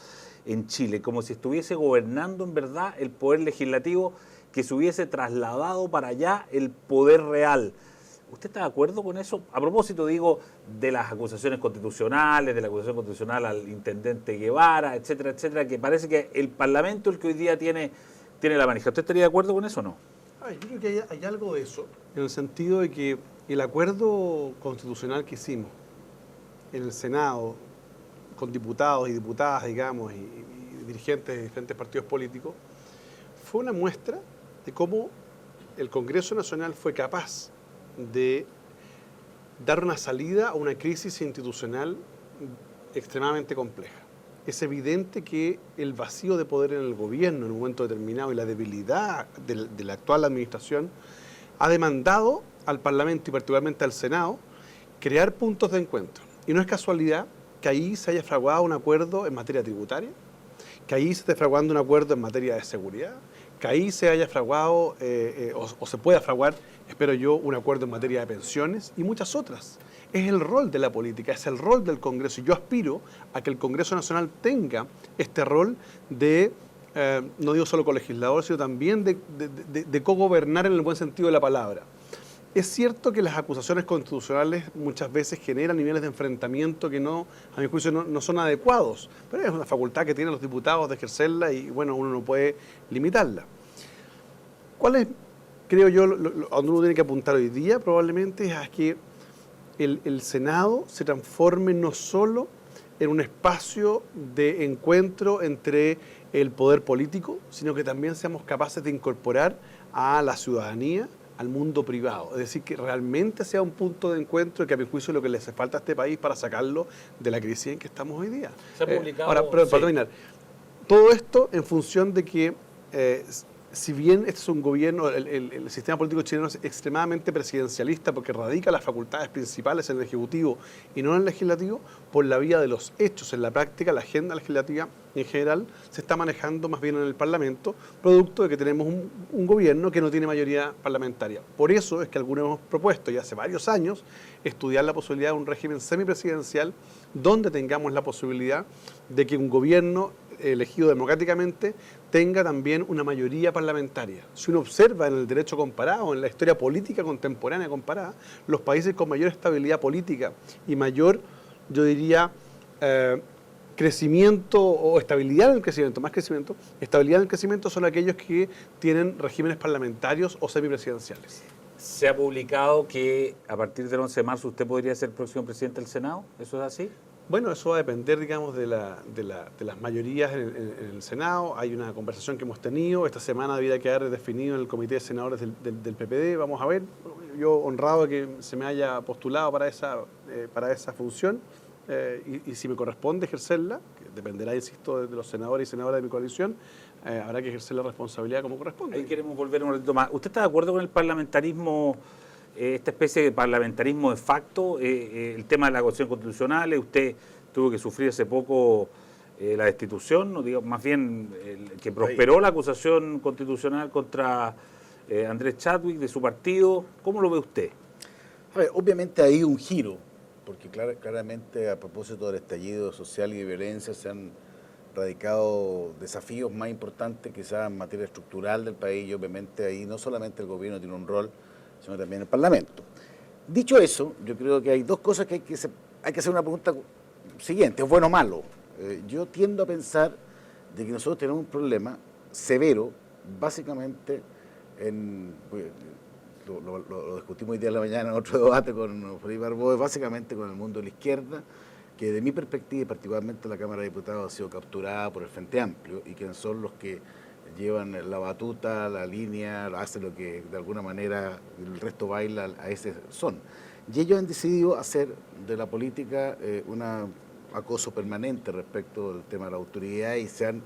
en Chile, como si estuviese gobernando en verdad el poder legislativo, que se hubiese trasladado para allá el poder real. ¿Usted está de acuerdo con eso? A propósito, digo, de las acusaciones constitucionales, de la acusación constitucional al intendente Guevara, etcétera, etcétera, que parece que el Parlamento el que hoy día tiene la manija. ¿Usted estaría de acuerdo con eso o no? Yo creo que hay algo de eso, en el sentido de que el acuerdo constitucional que hicimos en el Senado, con diputados y diputadas, digamos, y dirigentes de diferentes partidos políticos, fue una muestra de cómo el Congreso Nacional fue capaz de dar una salida a una crisis institucional extremadamente compleja. Es evidente que el vacío de poder en el gobierno en un momento determinado y la debilidad de la actual administración ha demandado al Parlamento y particularmente al Senado crear puntos de encuentro. Y no es casualidad que ahí se haya fraguado un acuerdo en materia tributaria, que ahí se esté fraguando un acuerdo en materia de seguridad, que ahí se haya fraguado o se pueda fraguar, espero yo, un acuerdo en materia de pensiones y muchas otras. Es el rol de la política, es el rol del Congreso. Y yo aspiro a que el Congreso Nacional tenga este rol de, no digo solo colegislador, sino también de cogobernar en el buen sentido de la palabra. Es cierto que las acusaciones constitucionales muchas veces generan niveles de enfrentamiento que no, a mi juicio, no son adecuados, pero es una facultad que tienen los diputados de ejercerla y, bueno, uno no puede limitarla. ¿Cuál es, creo yo, donde uno tiene que apuntar hoy día? Probablemente es a que el Senado se transforme no solo en un espacio de encuentro entre el poder político, sino que también seamos capaces de incorporar a la ciudadanía, al mundo privado. Es decir, que realmente sea un punto de encuentro que a mi juicio es lo que le hace falta a este país para sacarlo de la crisis en que estamos hoy día. Se ha publicado... Ahora, pero, para terminar, todo esto en función de que si bien este es un gobierno, el sistema político chileno es extremadamente presidencialista porque radica las facultades principales en el Ejecutivo y no en el Legislativo, por la vía de los hechos. En la práctica, la agenda legislativa en general se está manejando más bien en el Parlamento, producto de que tenemos un gobierno que no tiene mayoría parlamentaria. Por eso es que algunos hemos propuesto, ya hace varios años, estudiar la posibilidad de un régimen semipresidencial donde tengamos la posibilidad de que un gobierno elegido democráticamente tenga también una mayoría parlamentaria. Si uno observa en el derecho comparado, en la historia política contemporánea comparada, los países con mayor estabilidad política y mayor, yo diría, crecimiento o estabilidad en el crecimiento, más crecimiento, estabilidad en el crecimiento son aquellos que tienen regímenes parlamentarios o semipresidenciales. Se ha publicado que a partir del 11 de marzo usted podría ser el próximo presidente del Senado, ¿eso es así? Bueno, eso va a depender, digamos, de las mayorías en el Senado. Hay una conversación que hemos tenido. Esta semana debiera quedar definido en el Comité de Senadores del PPD. Vamos a ver. Yo honrado de que se me haya postulado para esa función y si me corresponde ejercerla, que dependerá, insisto, de los senadores y senadoras de mi coalición, habrá que ejercer la responsabilidad como corresponde. Ahí queremos volver un ratito más. ¿Usted está de acuerdo con el parlamentarismo, esta especie de parlamentarismo de facto, el tema de la Constitución Constitucional? Usted tuvo que sufrir hace poco la destitución, no digo, más bien que prosperó la acusación constitucional contra Andrés Chadwick de su partido. ¿Cómo lo ve usted? A ver, obviamente hay un giro, porque claramente a propósito del estallido social y de violencia se han radicado desafíos más importantes quizás en materia estructural del país y obviamente ahí no solamente el gobierno tiene un rol, sino también el Parlamento. Dicho eso, yo creo que hay dos cosas que hay que hacer una pregunta siguiente, ¿es bueno o malo? Yo tiendo a pensar de que nosotros tenemos un problema severo, básicamente, lo discutimos hoy día en la mañana en otro debate con Felipe Arbós, básicamente con el mundo de la izquierda, que de mi perspectiva, y particularmente la Cámara de Diputados, ha sido capturada por el Frente Amplio y que son los que llevan la batuta, la línea, hacen lo que de alguna manera el resto baila a ese son. Y ellos han decidido hacer de la política un acoso permanente respecto del tema de la autoridad y se han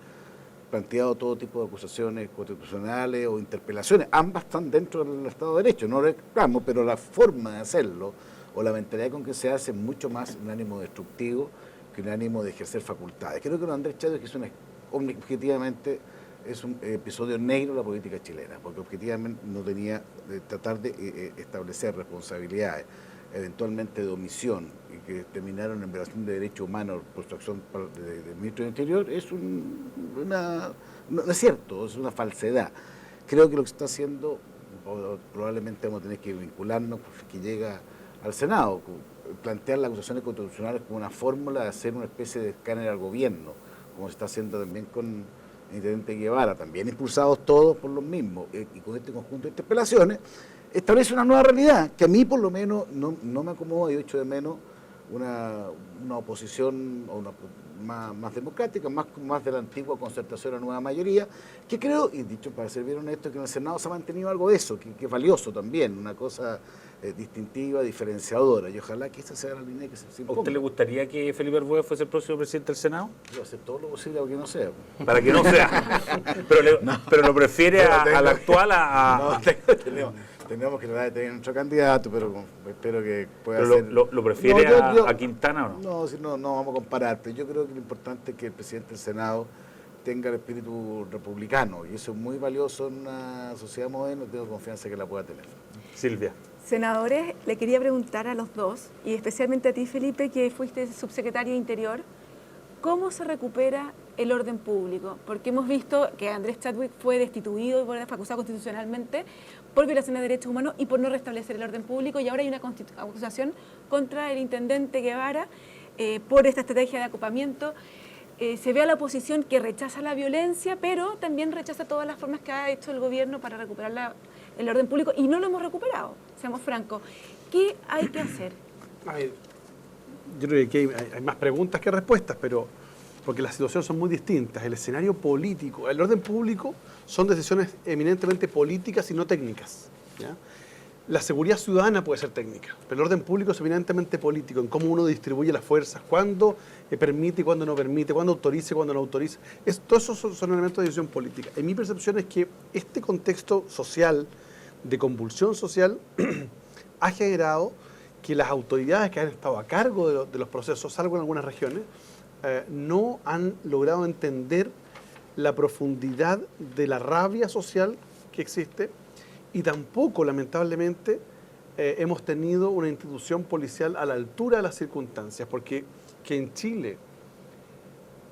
planteado todo tipo de acusaciones constitucionales o interpelaciones. Ambas están dentro del Estado de Derecho, no reclamo, pero la forma de hacerlo o la mentalidad con que se hace es mucho más un ánimo destructivo que un ánimo de ejercer facultades. Creo que lo de Andrés Chadwick objetivamente es un episodio negro de la política chilena, porque objetivamente no tenía tratar de establecer responsabilidades, eventualmente de omisión, y que terminaron en violación de derechos humanos por su acción del ministro del Interior, no es cierto, es una falsedad. Creo que lo que está haciendo, probablemente vamos a tener que vincularnos, porque llega al Senado, plantear las acusaciones constitucionales como una fórmula de hacer una especie de escáner al gobierno, como se está haciendo también con el intendente Guevara, también impulsados todos por los mismos, y con este conjunto de interpelaciones, establece una nueva realidad que a mí por lo menos no me acomoda y echo de menos una oposición o más democrática, más de la antigua concertación a la nueva mayoría, que creo, y dicho para ser bien honesto, que en el Senado se ha mantenido algo de eso, que es valioso también, una cosa distintiva, diferenciadora, y ojalá que esta sea la línea que se ¿A imponga. usted le gustaría que Felipe Arbóez fuese el próximo presidente del Senado? Yo hacer todo lo posible para que no sea. Para que no sea. Pero lo prefiere al actual No, tenemos que tratar de tener nuestro candidato, pero espero que pueda pero ser... lo prefiere No, a Quintana o no? No vamos a comparar, pero yo creo que lo importante es que el presidente del Senado tenga el espíritu republicano, y eso es muy valioso en una sociedad moderna, tengo confianza que la pueda tener. Silvia. Senadores, le quería preguntar a los dos, y especialmente a ti, Felipe, que fuiste subsecretario de Interior, ¿cómo se recupera el orden público? Porque hemos visto que Andrés Chadwick fue destituido y fue acusado constitucionalmente por violación de derechos humanos y por no restablecer el orden público, y ahora hay una acusación contra el intendente Guevara por esta estrategia de acopamiento. Se ve a la oposición que rechaza la violencia, pero también rechaza todas las formas que ha hecho el gobierno para recuperar el orden público, y no lo hemos recuperado, seamos francos. ¿Qué hay que hacer? A ver, yo creo que hay más preguntas que respuestas, pero porque las situaciones son muy distintas. El escenario político, el orden público son decisiones eminentemente políticas y no técnicas, ¿ya? La seguridad ciudadana puede ser técnica, pero el orden público es eminentemente político, en cómo uno distribuye las fuerzas, cuándo permite y cuándo no permite, cuándo autoriza y cuándo no autoriza. Todos esos son elementos de decisión política. En mi percepción es que este contexto social, de convulsión social, ha generado que las autoridades que han estado a cargo de los procesos, salvo en algunas regiones, no han logrado entender la profundidad de la rabia social que existe, y tampoco, lamentablemente, hemos tenido una institución policial a la altura de las circunstancias, porque que en Chile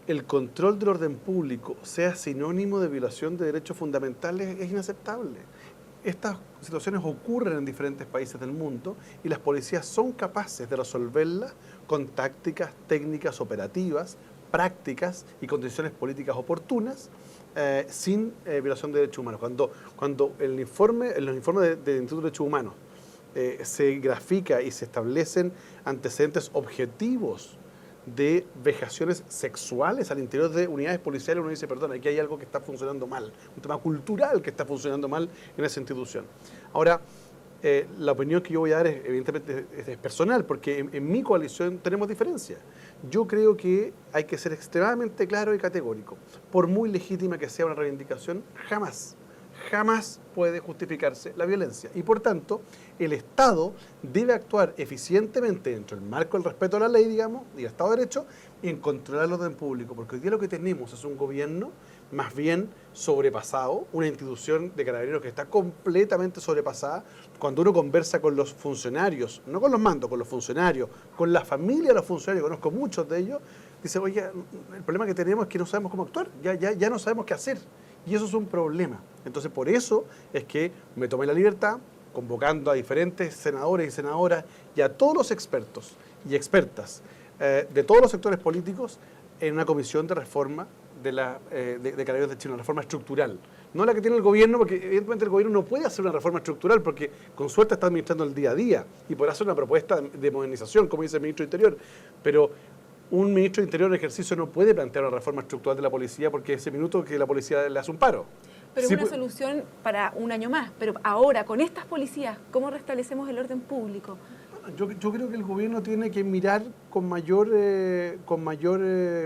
el control del orden público sea sinónimo de violación de derechos fundamentales es inaceptable. Estas situaciones ocurren en diferentes países del mundo y las policías son capaces de resolverlas con tácticas, técnicas operativas, prácticas y condiciones políticas oportunas, sin violación de derechos humanos. Cuando en los informes del Instituto de Derechos Humanos se grafica y se establecen antecedentes objetivos de vejaciones sexuales al interior de unidades policiales, uno dice, perdón, aquí hay algo que está funcionando mal, un tema cultural que está funcionando mal en esa institución. Ahora, la opinión que yo voy a dar evidentemente es personal, porque en mi coalición tenemos diferencias. Yo creo que hay que ser extremadamente claro y categórico. Por muy legítima que sea una reivindicación, jamás puede justificarse la violencia. Y por tanto, el Estado debe actuar eficientemente dentro del marco del respeto a la ley, digamos, y el Estado de Derecho, en controlar el orden público. Porque hoy día lo que tenemos es un gobierno más bien sobrepasado, una institución de carabineros que está completamente sobrepasada. Cuando uno conversa con los funcionarios, no con los mandos, con los funcionarios, con la familia de los funcionarios, conozco muchos de ellos, dice, oye, el problema que tenemos es que no sabemos cómo actuar, ya no sabemos qué hacer. Y eso es un problema. Entonces, por eso es que me tomé la libertad, convocando a diferentes senadores y senadoras y a todos los expertos y expertas de todos los sectores políticos en una comisión de reforma de Carabineros de Chile, una reforma estructural. No la que tiene el gobierno, porque evidentemente el gobierno no puede hacer una reforma estructural porque con suerte está administrando el día a día y podrá hacer una propuesta de modernización, como dice el ministro de Interior. Pero un ministro de Interior en ejercicio no puede plantear una reforma estructural de la policía porque ese minuto que la policía le hace un paro. Pero Sí, una solución para un año más. Pero ahora, con estas policías, ¿cómo restablecemos el orden público? Yo creo que el gobierno tiene que mirar con mayor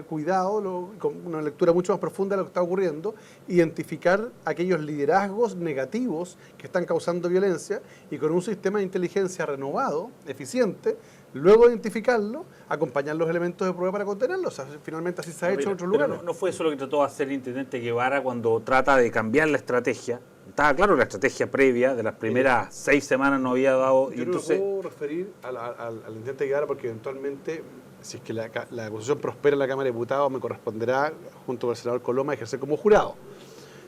cuidado, con una lectura mucho más profunda de lo que está ocurriendo, identificar aquellos liderazgos negativos que están causando violencia y con un sistema de inteligencia renovado, eficiente, luego identificarlo, acompañar los elementos de prueba para contenerlo. O sea, finalmente así se ha hecho en otros lugares. No fue eso lo que trató de hacer el intendente Guevara cuando trata de cambiar la estrategia. Estaba claro, la estrategia previa de las primeras 6 semanas no había dado. Yo no me puedo referir al intendente Guevara porque eventualmente, si es que la acusación prospera en la Cámara de Diputados, me corresponderá, junto con el senador Coloma, ejercer como jurado.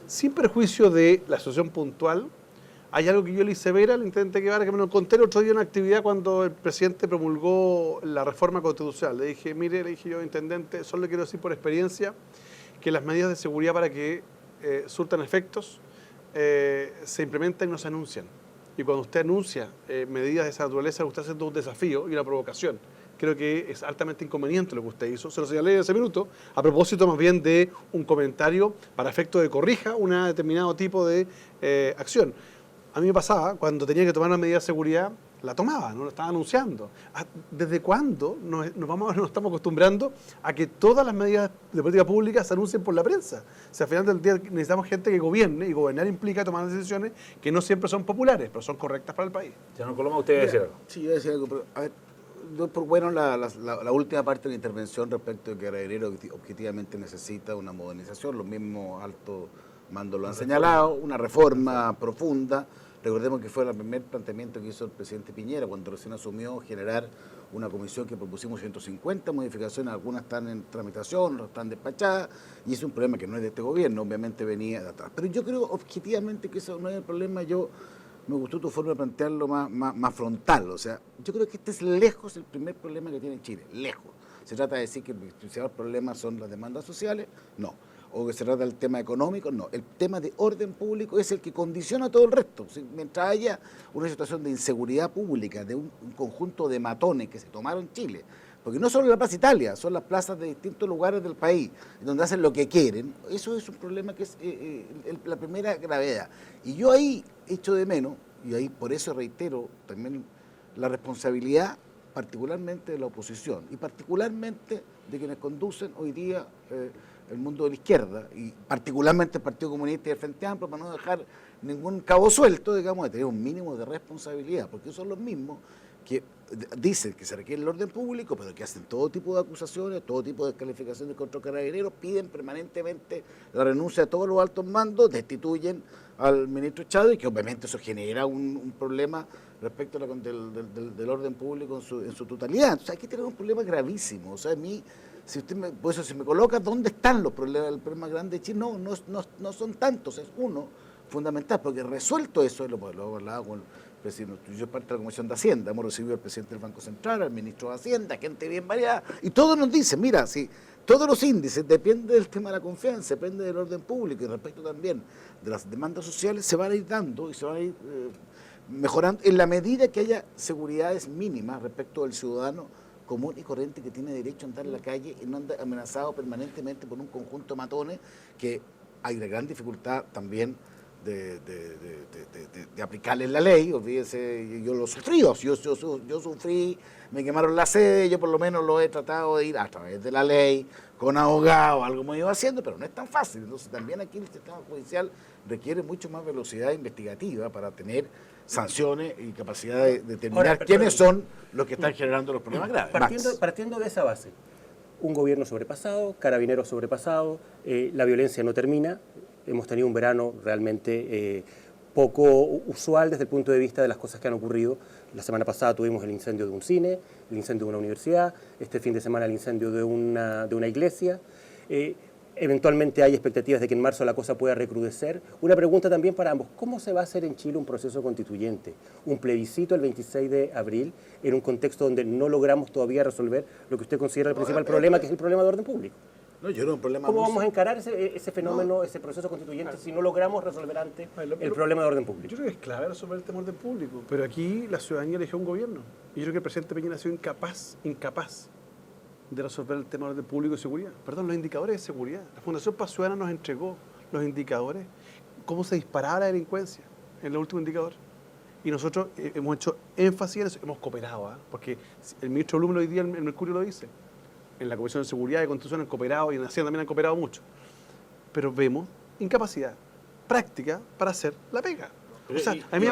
Sin perjuicio de la situación puntual, hay algo que yo le hice ver al intendente Guevara, que me lo conté el otro día en una actividad cuando el presidente promulgó la reforma constitucional. Le dije, mire, le dije yo, intendente, solo le quiero decir por experiencia que las medidas de seguridad para que surtan efectos se implementan y no se anuncian. Y cuando usted anuncia medidas de esa naturaleza, usted hace un desafío y una provocación. Creo que es altamente inconveniente lo que usted hizo. Se lo señalé en ese minuto, a propósito más bien de un comentario para efecto de corrija un determinado tipo de acción. A mí me pasaba, cuando tenía que tomar una medida de seguridad, la tomaba, no lo estaba anunciando. ¿Desde cuándo nos estamos acostumbrando a que todas las medidas de política pública se anuncien por la prensa? O sea, al final del día necesitamos gente que gobierne, y gobernar implica tomar decisiones que no siempre son populares, pero son correctas para el país. Señor Coloma, usted iba a decir algo. Sí, yo voy a decir algo, pero a ver, bueno, la última parte de la intervención respecto de que Carabineros objetivamente necesita una modernización, los mismos altos mandos lo han señalado, una reforma profunda. Recordemos que fue el primer planteamiento que hizo el presidente Piñera cuando recién asumió, generar una comisión que propusimos 150 modificaciones, algunas están en tramitación, otras están despachadas, y es un problema que no es de este gobierno, obviamente venía de atrás. Pero yo creo objetivamente que eso no es el problema. Me gustó tu forma de plantearlo más frontal, o sea, yo creo que este es lejos el primer problema que tiene Chile, lejos. Se trata de decir que el principal problema son las demandas sociales, no. O que se trata del tema económico, no. El tema de orden público es el que condiciona todo el resto. Mientras haya una situación de inseguridad pública, de un conjunto de matones que se tomaron Chile, porque no solo la Plaza Italia, son las plazas de distintos lugares del país, donde hacen lo que quieren, eso es un problema que es la primera gravedad. Y yo ahí echo de menos, y ahí por eso reitero también la responsabilidad particularmente de la oposición, y particularmente de quienes conducen hoy día el mundo de la izquierda, y particularmente el Partido Comunista y el Frente Amplio, para no dejar ningún cabo suelto, digamos, de tener un mínimo de responsabilidad, porque son los mismos que dicen que se requiere el orden público, pero que hacen todo tipo de acusaciones, todo tipo de descalificaciones contra Carabineros, piden permanentemente la renuncia de todos los altos mandos, destituyen al ministro Chávez, que obviamente eso genera un problema respecto a del orden público en su totalidad. O sea, aquí tenemos un problema gravísimo. O sea, a mí, por eso si me coloca dónde están los problemas, el problema grande de Chile, no son tantos, es uno fundamental, porque resuelto eso, lo he hablado con el presidente, yo soy parte de la Comisión de Hacienda, hemos recibido al presidente del Banco Central, al ministro de Hacienda, gente bien variada, y todos nos dicen, mira, si todos los índices, depende del tema de la confianza, depende del orden público y respecto también de las demandas sociales, se van a ir dando y se van a ir mejorando en la medida que haya seguridades mínimas respecto del ciudadano común y corriente que tiene derecho a andar en la calle y no andar amenazado permanentemente por un conjunto de matones, que hay una gran dificultad también de aplicarles la ley. Olvídese, yo lo sufrí, yo sufrí, me quemaron la sede, yo por lo menos lo he tratado de ir a través de la ley, con abogado, algo me iba haciendo, pero no es tan fácil. Entonces también aquí el sistema judicial requiere mucho más velocidad investigativa para tener sanciones y capacidad de determinar quiénes son los que están generando los problemas graves. Partiendo de esa base, un gobierno sobrepasado, Carabineros sobrepasado, la violencia no termina. Hemos tenido un verano realmente poco usual desde el punto de vista de las cosas que han ocurrido. La semana pasada tuvimos el incendio de un cine, el incendio de una universidad, este fin de semana el incendio de una iglesia. Eventualmente hay expectativas de que en marzo la cosa pueda recrudecer. Una pregunta también para ambos: ¿cómo se va a hacer en Chile un proceso constituyente? Un plebiscito el 26 de abril en un contexto donde no logramos todavía resolver lo que usted considera el principal problema, que es el problema de orden público. No, yo creo un problema. ¿Cómo vamos a encarar ese fenómeno, ese proceso constituyente, si no logramos resolver antes el problema de orden público? Yo creo que es clave resolver el tema de orden público, pero aquí la ciudadanía eligió un gobierno. Y yo creo que el presidente Piñera ha sido incapaz de resolver el tema de orden público y seguridad. Perdón, los indicadores de seguridad. La Fundación Paz Ciudadana nos entregó los indicadores, cómo se disparaba la delincuencia en los últimos indicadores. Y nosotros hemos hecho énfasis en eso, hemos cooperado, porque el ministro Blum hoy día, el Mercurio lo dice. En la Comisión de Seguridad y Constitución han cooperado, y en Hacienda también han cooperado mucho. Pero vemos incapacidad práctica para hacer la pega. O sea, a mí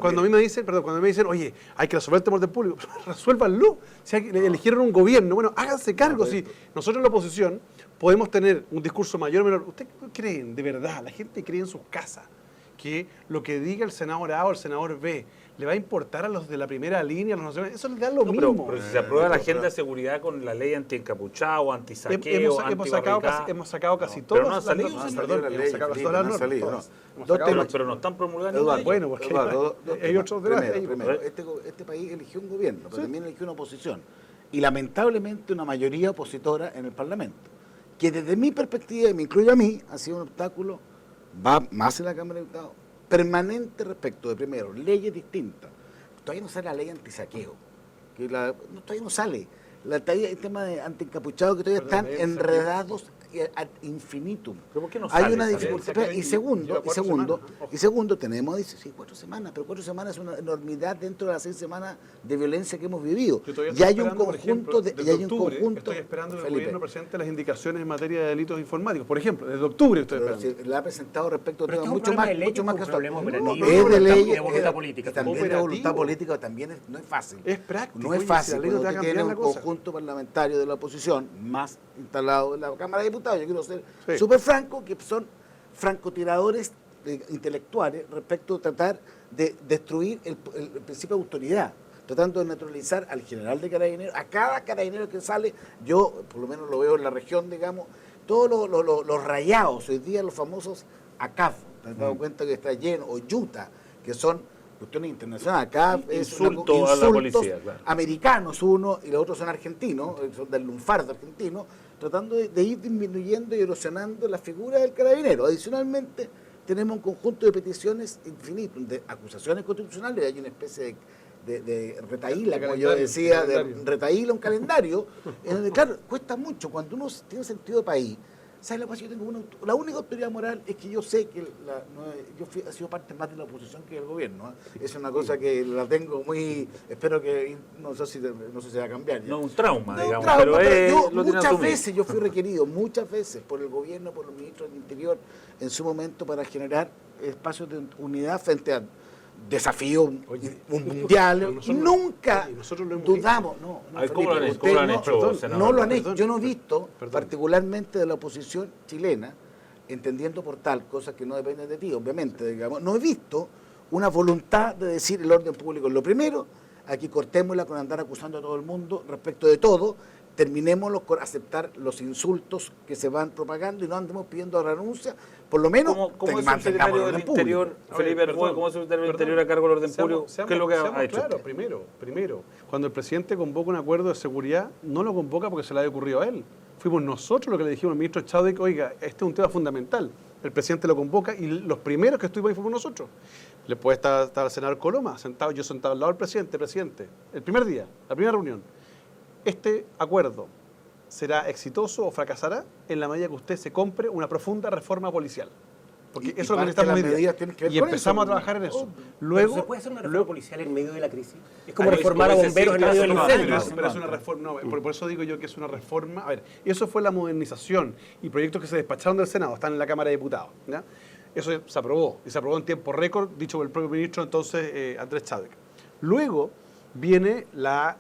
cuando a mí me dicen, oye, hay que resolver el tema del público, resuélvanlo. Si eligieron un gobierno, bueno, háganse cargo. Si nosotros en la oposición podemos tener un discurso mayor o menor, ¿ustedes creen, de verdad, la gente cree en sus casas, que lo que diga el senador A o el senador B le va a importar a los de la primera línea, a los nacionales? Eso les da lo mismo. Pero si se aprueba la agenda de seguridad con la ley anti-encapuchado, anti-saqueo, hemos sacado casi todas. Pero no han salido. Pero no están promulgando. Bueno, porque hay otros debates. Primero, este país eligió un gobierno, pero también eligió una oposición. y lamentablemente una mayoría opositora en el Parlamento, que desde mi perspectiva, y me incluyo a mí, ha sido un obstáculo, va más en la Cámara de Diputados, permanente respecto de, primero, leyes distintas. Todavía no sale la ley antisaqueo, todavía no sale. El tema de antiencapuchados que todavía están enredados ad infinitum. ¿Pero por qué no Hay sale una esa dificultad. ley? Y segundo, tenemos, dice, sí, 4 semanas, pero 4 semanas es una enormidad dentro de las 6 semanas de violencia que hemos vivido. Y hay un conjunto de... Estoy esperando que el gobierno presente las indicaciones en materia de delitos informáticos. Por ejemplo, desde octubre estoy Pero esperando. si la ha presentado respecto a Pero temas esto es un mucho más problema de ley, que es un problema esto. operativo, Es de ley, de voluntad política. y también de voluntad Operativo. política, también no es fácil. Es práctico. No es Oye, fácil si la ley no te va a cuando tú tienes cambiar un la cosa. conjunto parlamentario de la oposición más instalado en la Cámara de Diputados. Yo quiero ser Sí. súper franco, que son francotiradores intelectuales respecto a tratar de destruir el principio de autoridad, tratando de neutralizar al general de carabineros, a cada carabinero que sale. Yo, por lo menos lo veo en la región, digamos, todos los rayados, hoy día los famosos ACAF, ¿te has dado cuenta que está lleno? O Utah, que son cuestiones internacionales. Acá es Insulto a la policía, claro. Americanos uno y los otros son argentinos, son del lunfardo argentino, tratando de ir disminuyendo y erosionando la figura del carabinero. Adicionalmente, tenemos un conjunto de peticiones infinitas, de acusaciones constitucionales, hay una especie de retaíla, De como yo calendario, decía, de calendario. retaíla, un calendario, en donde, claro, cuesta mucho. Cuando uno tiene sentido de país, ¿sabes la cosa? Yo tengo la única autoridad moral es que yo sé que he sido parte más de la oposición que del gobierno. Es una cosa que la tengo muy... Espero que... No sé si se va a cambiar ya. No un trauma, No, digamos, trauma, pero yo lo tiene muchas asumido. veces yo fui requerido, muchas veces, por el gobierno, por los ministros del Interior, en su momento, para generar espacios de unidad frente a desafíos mundiales. nosotros- Nunca oye, nosotros lo hemos dudamos. A ver, ¿cómo lo han hecho? ¿Cómo lo han hecho, no, senador? no lo han hecho. Perdón, Yo no he visto, perdón. particularmente de la oposición chilena, entendiendo por tal, cosas que no dependen de ti, obviamente, digamos, no he visto una voluntad de decir el orden público es lo primero, aquí cortémosla con andar acusando a todo el mundo respecto de todo, terminémoslo con aceptar los insultos que se van propagando y no andemos pidiendo renuncia, por lo menos ¿Cómo es el mantengamos secretario el del orden público. Interior, Felipe Arbós, cómo es el secretario del Interior a cargo del orden público? ¿Qué es lo que ha hecho? Claro, usted? primero, cuando el presidente convoca un acuerdo de seguridad, no lo convoca porque se le haya ocurrido a él. Fuimos nosotros los que le dijimos al ministro Chadwick, oiga, este es un tema fundamental. El presidente lo convoca y los primeros que estuvimos ahí fuimos nosotros. Le puede estar el senador Coloma, yo sentado al lado del presidente, el primer día, la primera reunión. Este acuerdo será exitoso o fracasará en la medida que usted se compre una profunda reforma policial. Porque Y eso es lo que parte de necesitamos las hoy día. medidas tienen que ver Y con empezamos eso. a trabajar en eso. Luego, ¿se puede hacer una reforma policial en medio de la crisis? Es como Ahí, reformar a como ese bomberos en sí, medio del claro, incendio. Pero es una reforma, no, por eso digo yo que es una reforma. A ver, eso fue la modernización y proyectos que se despacharon del Senado, están en la Cámara de Diputados. ¿Ya? Eso se aprobó, y se aprobó en tiempo récord, dicho por el propio ministro entonces Andrés Chadwick. Luego viene la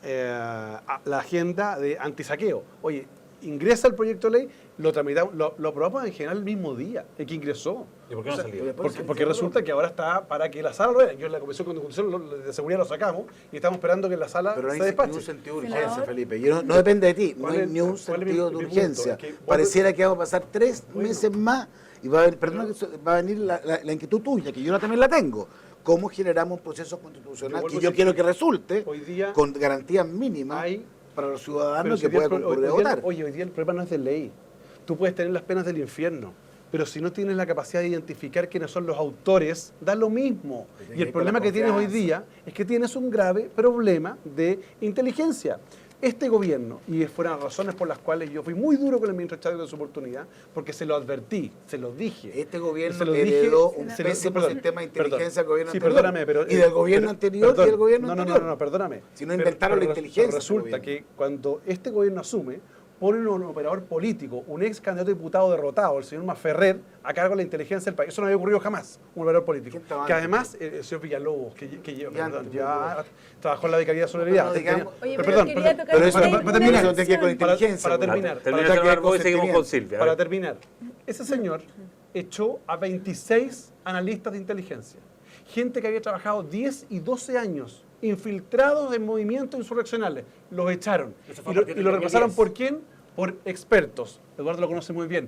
agenda de antisaqueo. Oye, ingresa el proyecto de ley, lo tramitamos, lo aprobamos en general el mismo día, el que ingresó. ¿Y por qué no ha salido? Porque resulta que ahora está para que la sala lo vea. Yo en la Comisión de Constitución de Seguridad lo sacamos y estamos esperando que la sala Pero no se hay despache. ni un sentido de Senador. urgencia, Felipe. Y no depende de ti, no ¿Cuál hay es- ni un cuál es sentido mi de punto? urgencia. Es que Pareciera que vamos a pasar 3 meses más y va a venir, perdona, va a venir la inquietud tuya, que yo también la tengo. ¿Cómo generamos un proceso constitucional Yo que vuelvo a yo decir quiero que resulte hoy día con garantías mínimas hay- para los Pero ciudadanos si que hoy día puedan el pro- concurrir a hoy día- votar? Oye, hoy día el problema no es de ley. Tú puedes tener las penas del infierno, pero si no tienes la capacidad de identificar quiénes son los autores, da lo mismo. Tiene Y que el ver con problema la que tienes hoy confianza. día es que tienes un grave problema de inteligencia. Este gobierno, y fueron las razones por las cuales yo fui muy duro con el ministro Chávez en su oportunidad, porque se lo advertí, se lo dije. Este gobierno Se lo dije, heredó un se lo- pésimo perdón, sistema de perdón. inteligencia del gobierno Sí, anterior. perdóname, pero, y del gobierno pero- anterior y perdón. del gobierno no, anterior. No, perdóname. Si no inventaron la inteligencia, este Resulta gobierno. que cuando este gobierno asume, ponen un operador político, un ex candidato a diputado derrotado, el señor Masferrer, a cargo de la inteligencia del país. Eso no había ocurrido jamás, un operador político. ¿Quién estaba Que antes? además, el señor Villalobos, Ya antes, ya trabajó en la Vicaría de Solidaridad. No, digamos- Oye, Pero pero perdón, quería perdón. tocar Pero eso una para terminar, no tiene que ver con dimensión. inteligencia. para pues. terminar. Termina Para el que Arbós y seguimos con consentimiento. Silvia. a Para ver. terminar, ese señor echó a 26 analistas de inteligencia, gente que había trabajado 10 y 12 años, infiltrados en movimientos insurreccionales, los echaron. Eso fue Y a partir y del lo reemplazaron 2010. ¿por quién? Por expertos. Eduardo lo conoce muy bien.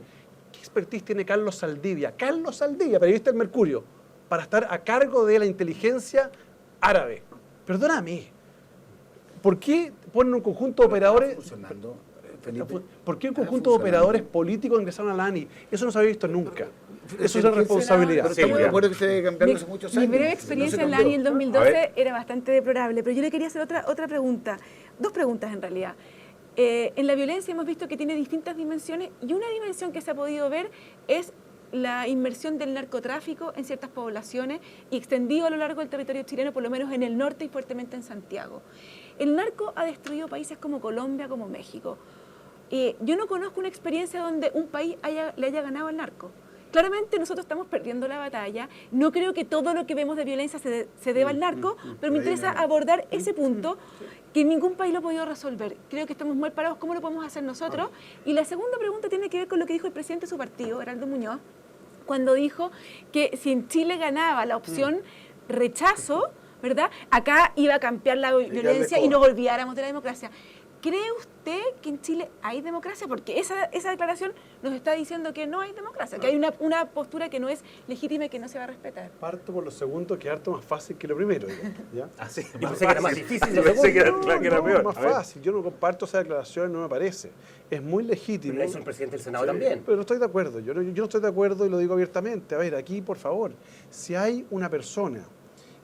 ¿Qué expertise tiene Carlos Saldivia? Carlos Saldivia, periodista del Mercurio, para estar a cargo de la inteligencia árabe. Perdóname. ¿Por qué ponen un conjunto de operadores? Funcionando, Felipe. ¿Por qué un Está conjunto de funcionando. operadores políticos ingresaron a la ANI? Eso no se había visto nunca. Eso es la Pero responsabilidad. estamos de acuerdo que se debe cambiar Mi, hace muchos mi años. breve No experiencia se en la cambió. ANI en el A 2012 ver. era bastante deplorable, pero yo le quería hacer otra pregunta, dos preguntas en realidad. En la violencia hemos visto que tiene distintas dimensiones y una dimensión que se ha podido ver es la inmersión del narcotráfico en ciertas poblaciones y extendido a lo largo del territorio chileno, por lo menos en el norte y fuertemente en Santiago. El narco ha destruido países como Colombia, como México. Yo no conozco una experiencia donde un país le haya ganado al narco. Claramente nosotros estamos perdiendo la batalla. No creo que todo lo que vemos de violencia se deba al narco, pero me interesa abordar ese punto que ningún país lo ha podido resolver. Creo que estamos mal parados. ¿Cómo lo podemos hacer nosotros? Y la segunda pregunta tiene que ver con lo que dijo el presidente de su partido, Heraldo Muñoz, cuando dijo que si en Chile ganaba la opción rechazo, ¿verdad? Acá iba a cambiar la violencia y nos olvidáramos de la democracia. ¿Cree usted que en Chile hay democracia? Porque esa declaración nos está diciendo que no hay democracia, que hay una postura que no es legítima y que no se va a respetar. Parto por lo segundo, que es harto más fácil que lo primero. ¿Ya? Así, Yo pensé que era más difícil. Yo pensé que era, No, que era no, peor. más A ver. fácil. Yo no comparto esa declaración, no me parece. Es muy legítimo. Pero lo hizo el presidente del Senado también. Pero no estoy de acuerdo. Yo no estoy de acuerdo y lo digo abiertamente. A ver, aquí, por favor, si hay una persona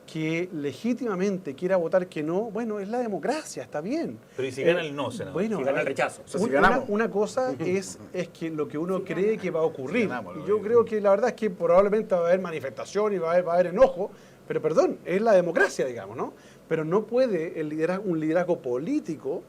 que legítimamente quiera votar que no, bueno, es la democracia, está bien. Pero ¿y si gana el no, senador? Bueno, Si gana el rechazo. O sea, si ganamos. una cosa es que lo que uno cree que va a ocurrir. Si ganamos, Y yo creo que la verdad es que probablemente va a haber manifestación y va a haber enojo, pero perdón, es la democracia, digamos, ¿no? Pero no puede un liderazgo político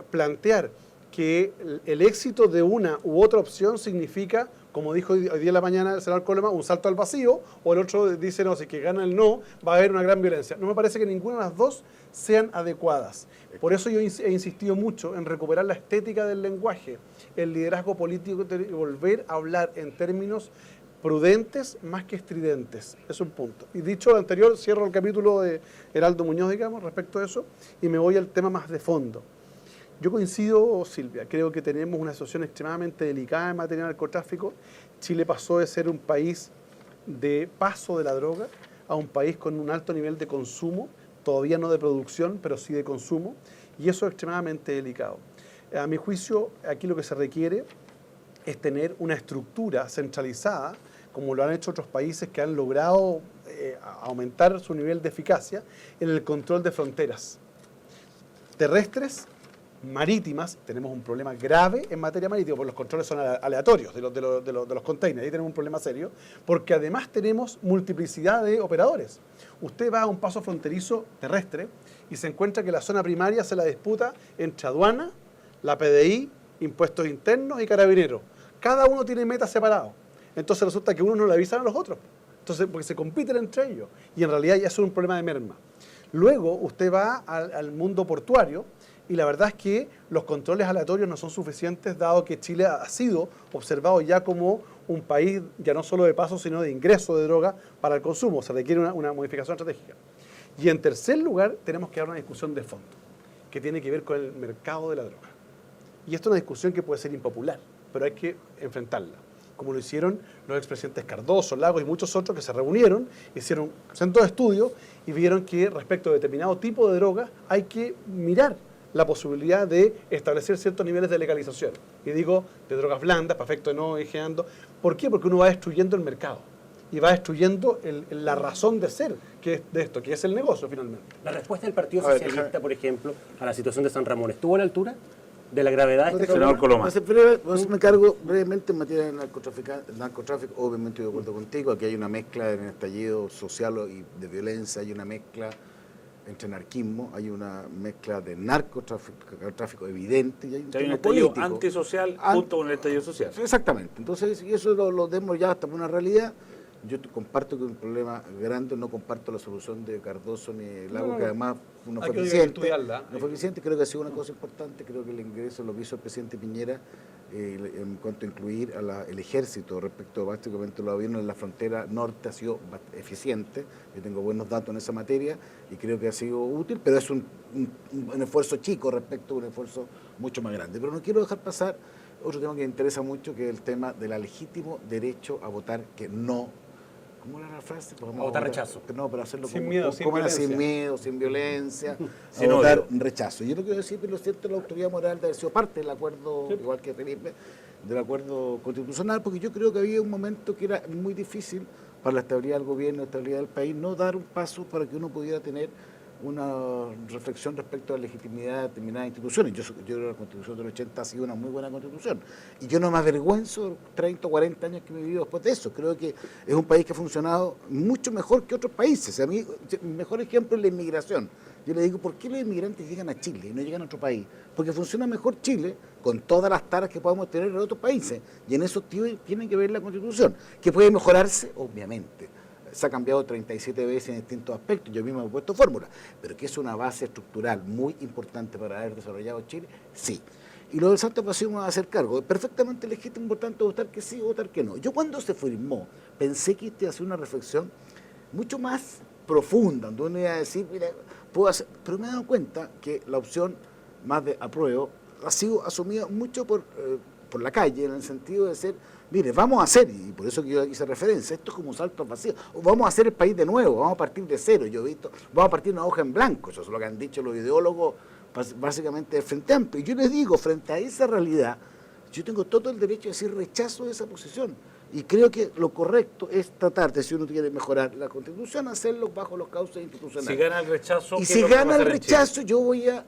plantear que el éxito de una u otra opción significa, como dijo hoy día en la mañana el senador Coloma, un salto al vacío, o el otro dice, no, si que gana el no, va a haber una gran violencia. No me parece que ninguna de las dos sean adecuadas. Por eso yo he insistido mucho en recuperar la estética del lenguaje, el liderazgo político y volver a hablar en términos prudentes más que estridentes. Es un punto. Y dicho lo anterior, cierro el capítulo de Heraldo Muñoz, digamos, respecto a eso, y me voy al tema más de fondo. Yo coincido, Silvia, creo que tenemos una situación extremadamente delicada en materia de narcotráfico. Chile pasó de ser un país de paso de la droga a un país con un alto nivel de consumo, todavía no de producción, pero sí de consumo, y eso es extremadamente delicado. A mi juicio, aquí lo que se requiere es tener una estructura centralizada, como lo han hecho otros países que han logrado aumentar su nivel de eficacia en el control de fronteras terrestres, marítimas. Tenemos un problema grave en materia marítima, porque los controles son aleatorios de los containers, ahí tenemos un problema serio, porque además tenemos multiplicidad de operadores. Usted va a un paso fronterizo terrestre y se encuentra que la zona primaria se la disputa entre aduana, la PDI, impuestos internos y carabineros. Cada uno tiene metas separadas. Entonces resulta que unos no le avisan a los otros. Entonces, porque se compiten entre ellos. Y en realidad ya es un problema de merma. Luego usted va al mundo portuario y la verdad es que los controles aleatorios no son suficientes, dado que Chile ha sido observado ya como un país ya no solo de paso, sino de ingreso de droga para el consumo. Se requiere una modificación estratégica. Y en tercer lugar, tenemos que dar una discusión de fondo, que tiene que ver con el mercado de la droga. Y esto es una discusión que puede ser impopular, pero hay que enfrentarla, como lo hicieron los expresidentes Cardoso, Lagos y muchos otros que se reunieron, hicieron centros de estudio y vieron que respecto a determinado tipo de droga hay que mirar la posibilidad de establecer ciertos niveles de legalización. Y digo, de drogas blandas, para efecto de no higienando. ¿Por qué? Porque uno va destruyendo el mercado y va destruyendo la razón de ser que es de esto, que es el negocio finalmente. La respuesta del Partido A ver, Socialista, por ejemplo, a la situación de San Ramón, ¿estuvo a la altura de la gravedad de este Senador problema? Coloma. Me cargo brevemente en materia de narcotráfico. Obviamente estoy de acuerdo contigo. Aquí hay una mezcla en el estallido social y de violencia, hay una mezcla entre anarquismo, hay una mezcla de narcotráfico evidente. Y hay un Hay un tema estallido político. antisocial junto con el estallido social. Exactamente. Entonces, y eso lo demos ya hasta una realidad. Yo comparto que es un problema grande, no comparto la solución de Cardoso ni Lago, que además no Hay fue que eficiente. estudiarla. No fue eficiente, creo que ha sido una cosa importante, creo que el ingreso lo que hizo el presidente Piñera en cuanto a incluir el ejército respecto básicamente los aviones en la frontera norte ha sido eficiente. Yo tengo buenos datos en esa materia y creo que ha sido útil, pero es un esfuerzo chico respecto a un esfuerzo mucho más grande. Pero no quiero dejar pasar otro tema que me interesa mucho, que es el tema del legítimo derecho a votar que no ¿cómo era la frase? A votar rechazo. No, pero hacerlo Sin como, miedo, sin como era, violencia. sin miedo, sin violencia, Sin a votar odio. rechazo. Yo no quiero decir, pero lo cierto, la autoridad moral de haber sido parte del acuerdo, igual que Felipe, del acuerdo constitucional, porque yo creo que había un momento que era muy difícil para la estabilidad del gobierno, la estabilidad del país, no dar un paso para que uno pudiera tener una reflexión respecto a la legitimidad de determinadas instituciones. Yo creo que la Constitución del 80 ha sido una muy buena Constitución. Y yo no me avergüenzo 30 o 40 años que me he vivido después de eso. Creo que es un país que ha funcionado mucho mejor que otros países. A mí, mi mejor ejemplo es la inmigración. Yo le digo, ¿por qué los inmigrantes llegan a Chile y no llegan a otro país? Porque funciona mejor Chile con todas las taras que podemos tener en otros países. Y en eso tiene que ver la Constitución, que puede mejorarse, obviamente. Se ha cambiado 37 veces en distintos aspectos, yo mismo he puesto fórmulas, pero que es una base estructural muy importante para haber desarrollado Chile, sí. Y lo del Santo Paseo me va a hacer cargo. Es perfectamente legítimo, por tanto, votar que sí o votar que no. Yo cuando se firmó, pensé que iba a hacer una reflexión mucho más profunda, donde uno iba a decir, mira, puedo hacer, pero me he dado cuenta que la opción más de apruebo ha sido asumida mucho por la calle, en el sentido de ser, mire, vamos a hacer, y por eso que yo hice referencia, esto es como un salto al vacío, vamos a hacer el país de nuevo, vamos a partir de cero, yo he visto, vamos a partir de una hoja en blanco, eso es lo que han dicho los ideólogos básicamente del Frente Amplio, y yo les digo, frente a esa realidad, yo tengo todo el derecho a decir rechazo de esa posición, y creo que lo correcto es tratar de, si uno quiere mejorar la Constitución, hacerlo bajo los cauces institucionales. Si gana el rechazo, Y ¿qué si es lo que va a gana el hacer en Chile? rechazo, yo voy a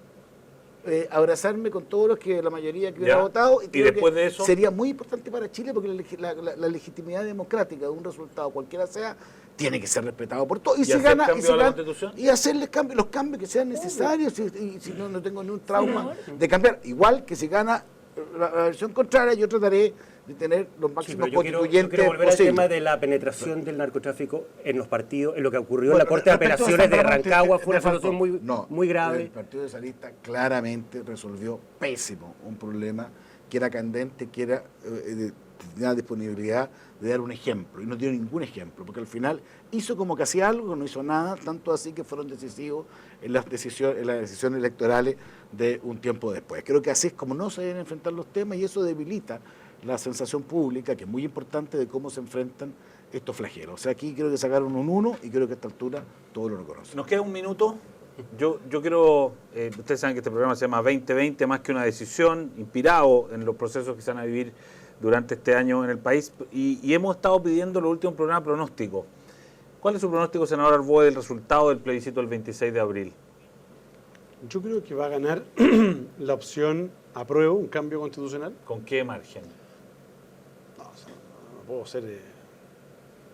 abrazarme con todos los que la mayoría que hubiera Ya. votado. ¿Y creo después que de eso? sería muy importante para Chile porque la legitimidad democrática de un resultado, cualquiera sea, tiene que ser respetado por todos. ¿Y hacer cambio a la Constitución? Y hacerles los cambios que sean necesarios. Y si no tengo ningún trauma de cambiar. Igual que si gana la versión contraria, yo trataré de tener los Sí, máximos pero yo constituyentes quiero volver al posibles. tema de la penetración del narcotráfico en los partidos, en lo que ocurrió en Bueno, la Corte de respecto a Apelaciones de Santa Marta, Rancagua, fue me una situación faltó. muy El grave. Partido Socialista claramente resolvió pésimo un problema que era candente, que era tenía disponibilidad de dar un ejemplo, y no dio ningún ejemplo, porque al final hizo como que hacía algo, no hizo nada, tanto así que fueron decisivos en las decisiones electorales de un tiempo después. Creo que así es como no se deben enfrentar los temas, y eso debilita la sensación pública, que es muy importante, de cómo se enfrentan estos flagelos. O sea, aquí creo que sacaron un 1 y creo que a esta altura todos lo reconocen. Nos queda un minuto. Yo quiero, ustedes saben que este programa se llama 2020, más que una decisión, inspirado en los procesos que se van a vivir durante este año en el país, y hemos estado pidiendo en los últimos programas pronóstico. ¿Cuál es su pronóstico, senador Arboe, del resultado del plebiscito del 26 de abril? Yo creo que va a ganar la opción apruebo, un cambio constitucional. ¿Con qué margen? No puedo ser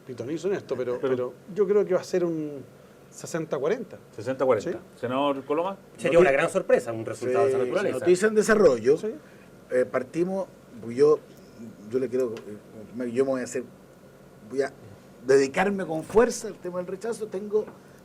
pitonizo en esto, pero yo creo que va a ser un 60-40. 60-40. Sí. Senador Coloma. Sería una gran sorpresa, un resultado de esa naturaleza. Noticia en desarrollo. Sí. Partimos, yo le quiero, yo me voy a dedicarme con fuerza al tema del rechazo.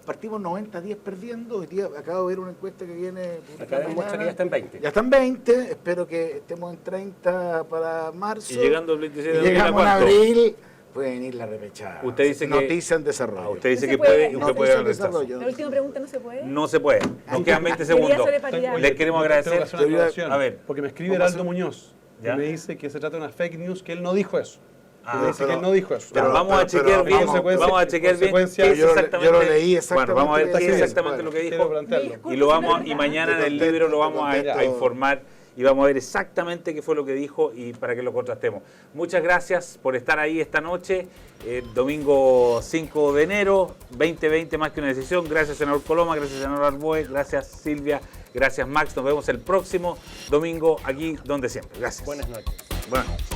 Partimos 90 días perdiendo. Hoy día acabo de ver una encuesta que viene. Acá demuestra que ya está en 20. Ya están 20, espero que estemos en 30 para marzo. Y llegando el 26 de Y abril, llegamos en ¿a cuánto? abril, puede venir la repechada. Usted dice que- Noticia en desarrollo. Ah, usted dice No que se puede. puede y usted Noticia puede dar en el rechazo. desarrollo. La última pregunta, ¿no se puede? No se puede. Nos quedan 20 Quería segundos. sobre paridad. Les queremos Tengo que agradecer. hacer una aclaración, A ver. porque me escribe Vamos a Heraldo Muñoz, ¿Ya? y me dice que se trata de una fake news, que él no dijo eso. Ah, me dice pero- que él no dijo eso. Pero vamos a chequear bien. consecuencia- Vamos a chequear bien. consecuencia- qué es Yo lo exactamente. leí exactamente. Bueno, vamos a ver qué es Bueno, exactamente lo que Quiero dijo. plantearlo. Y lo vamos y mañana en el libro lo vamos a informar y vamos a ver exactamente qué fue lo que dijo y para que lo contrastemos. Muchas gracias por estar ahí esta noche, domingo 5 de enero, 2020, más que una decisión. Gracias, senador Coloma, gracias, senador Arboe, gracias, Silvia, gracias, Max. Nos vemos el próximo domingo aquí donde siempre. Gracias. Buenas noches. Buenas noches.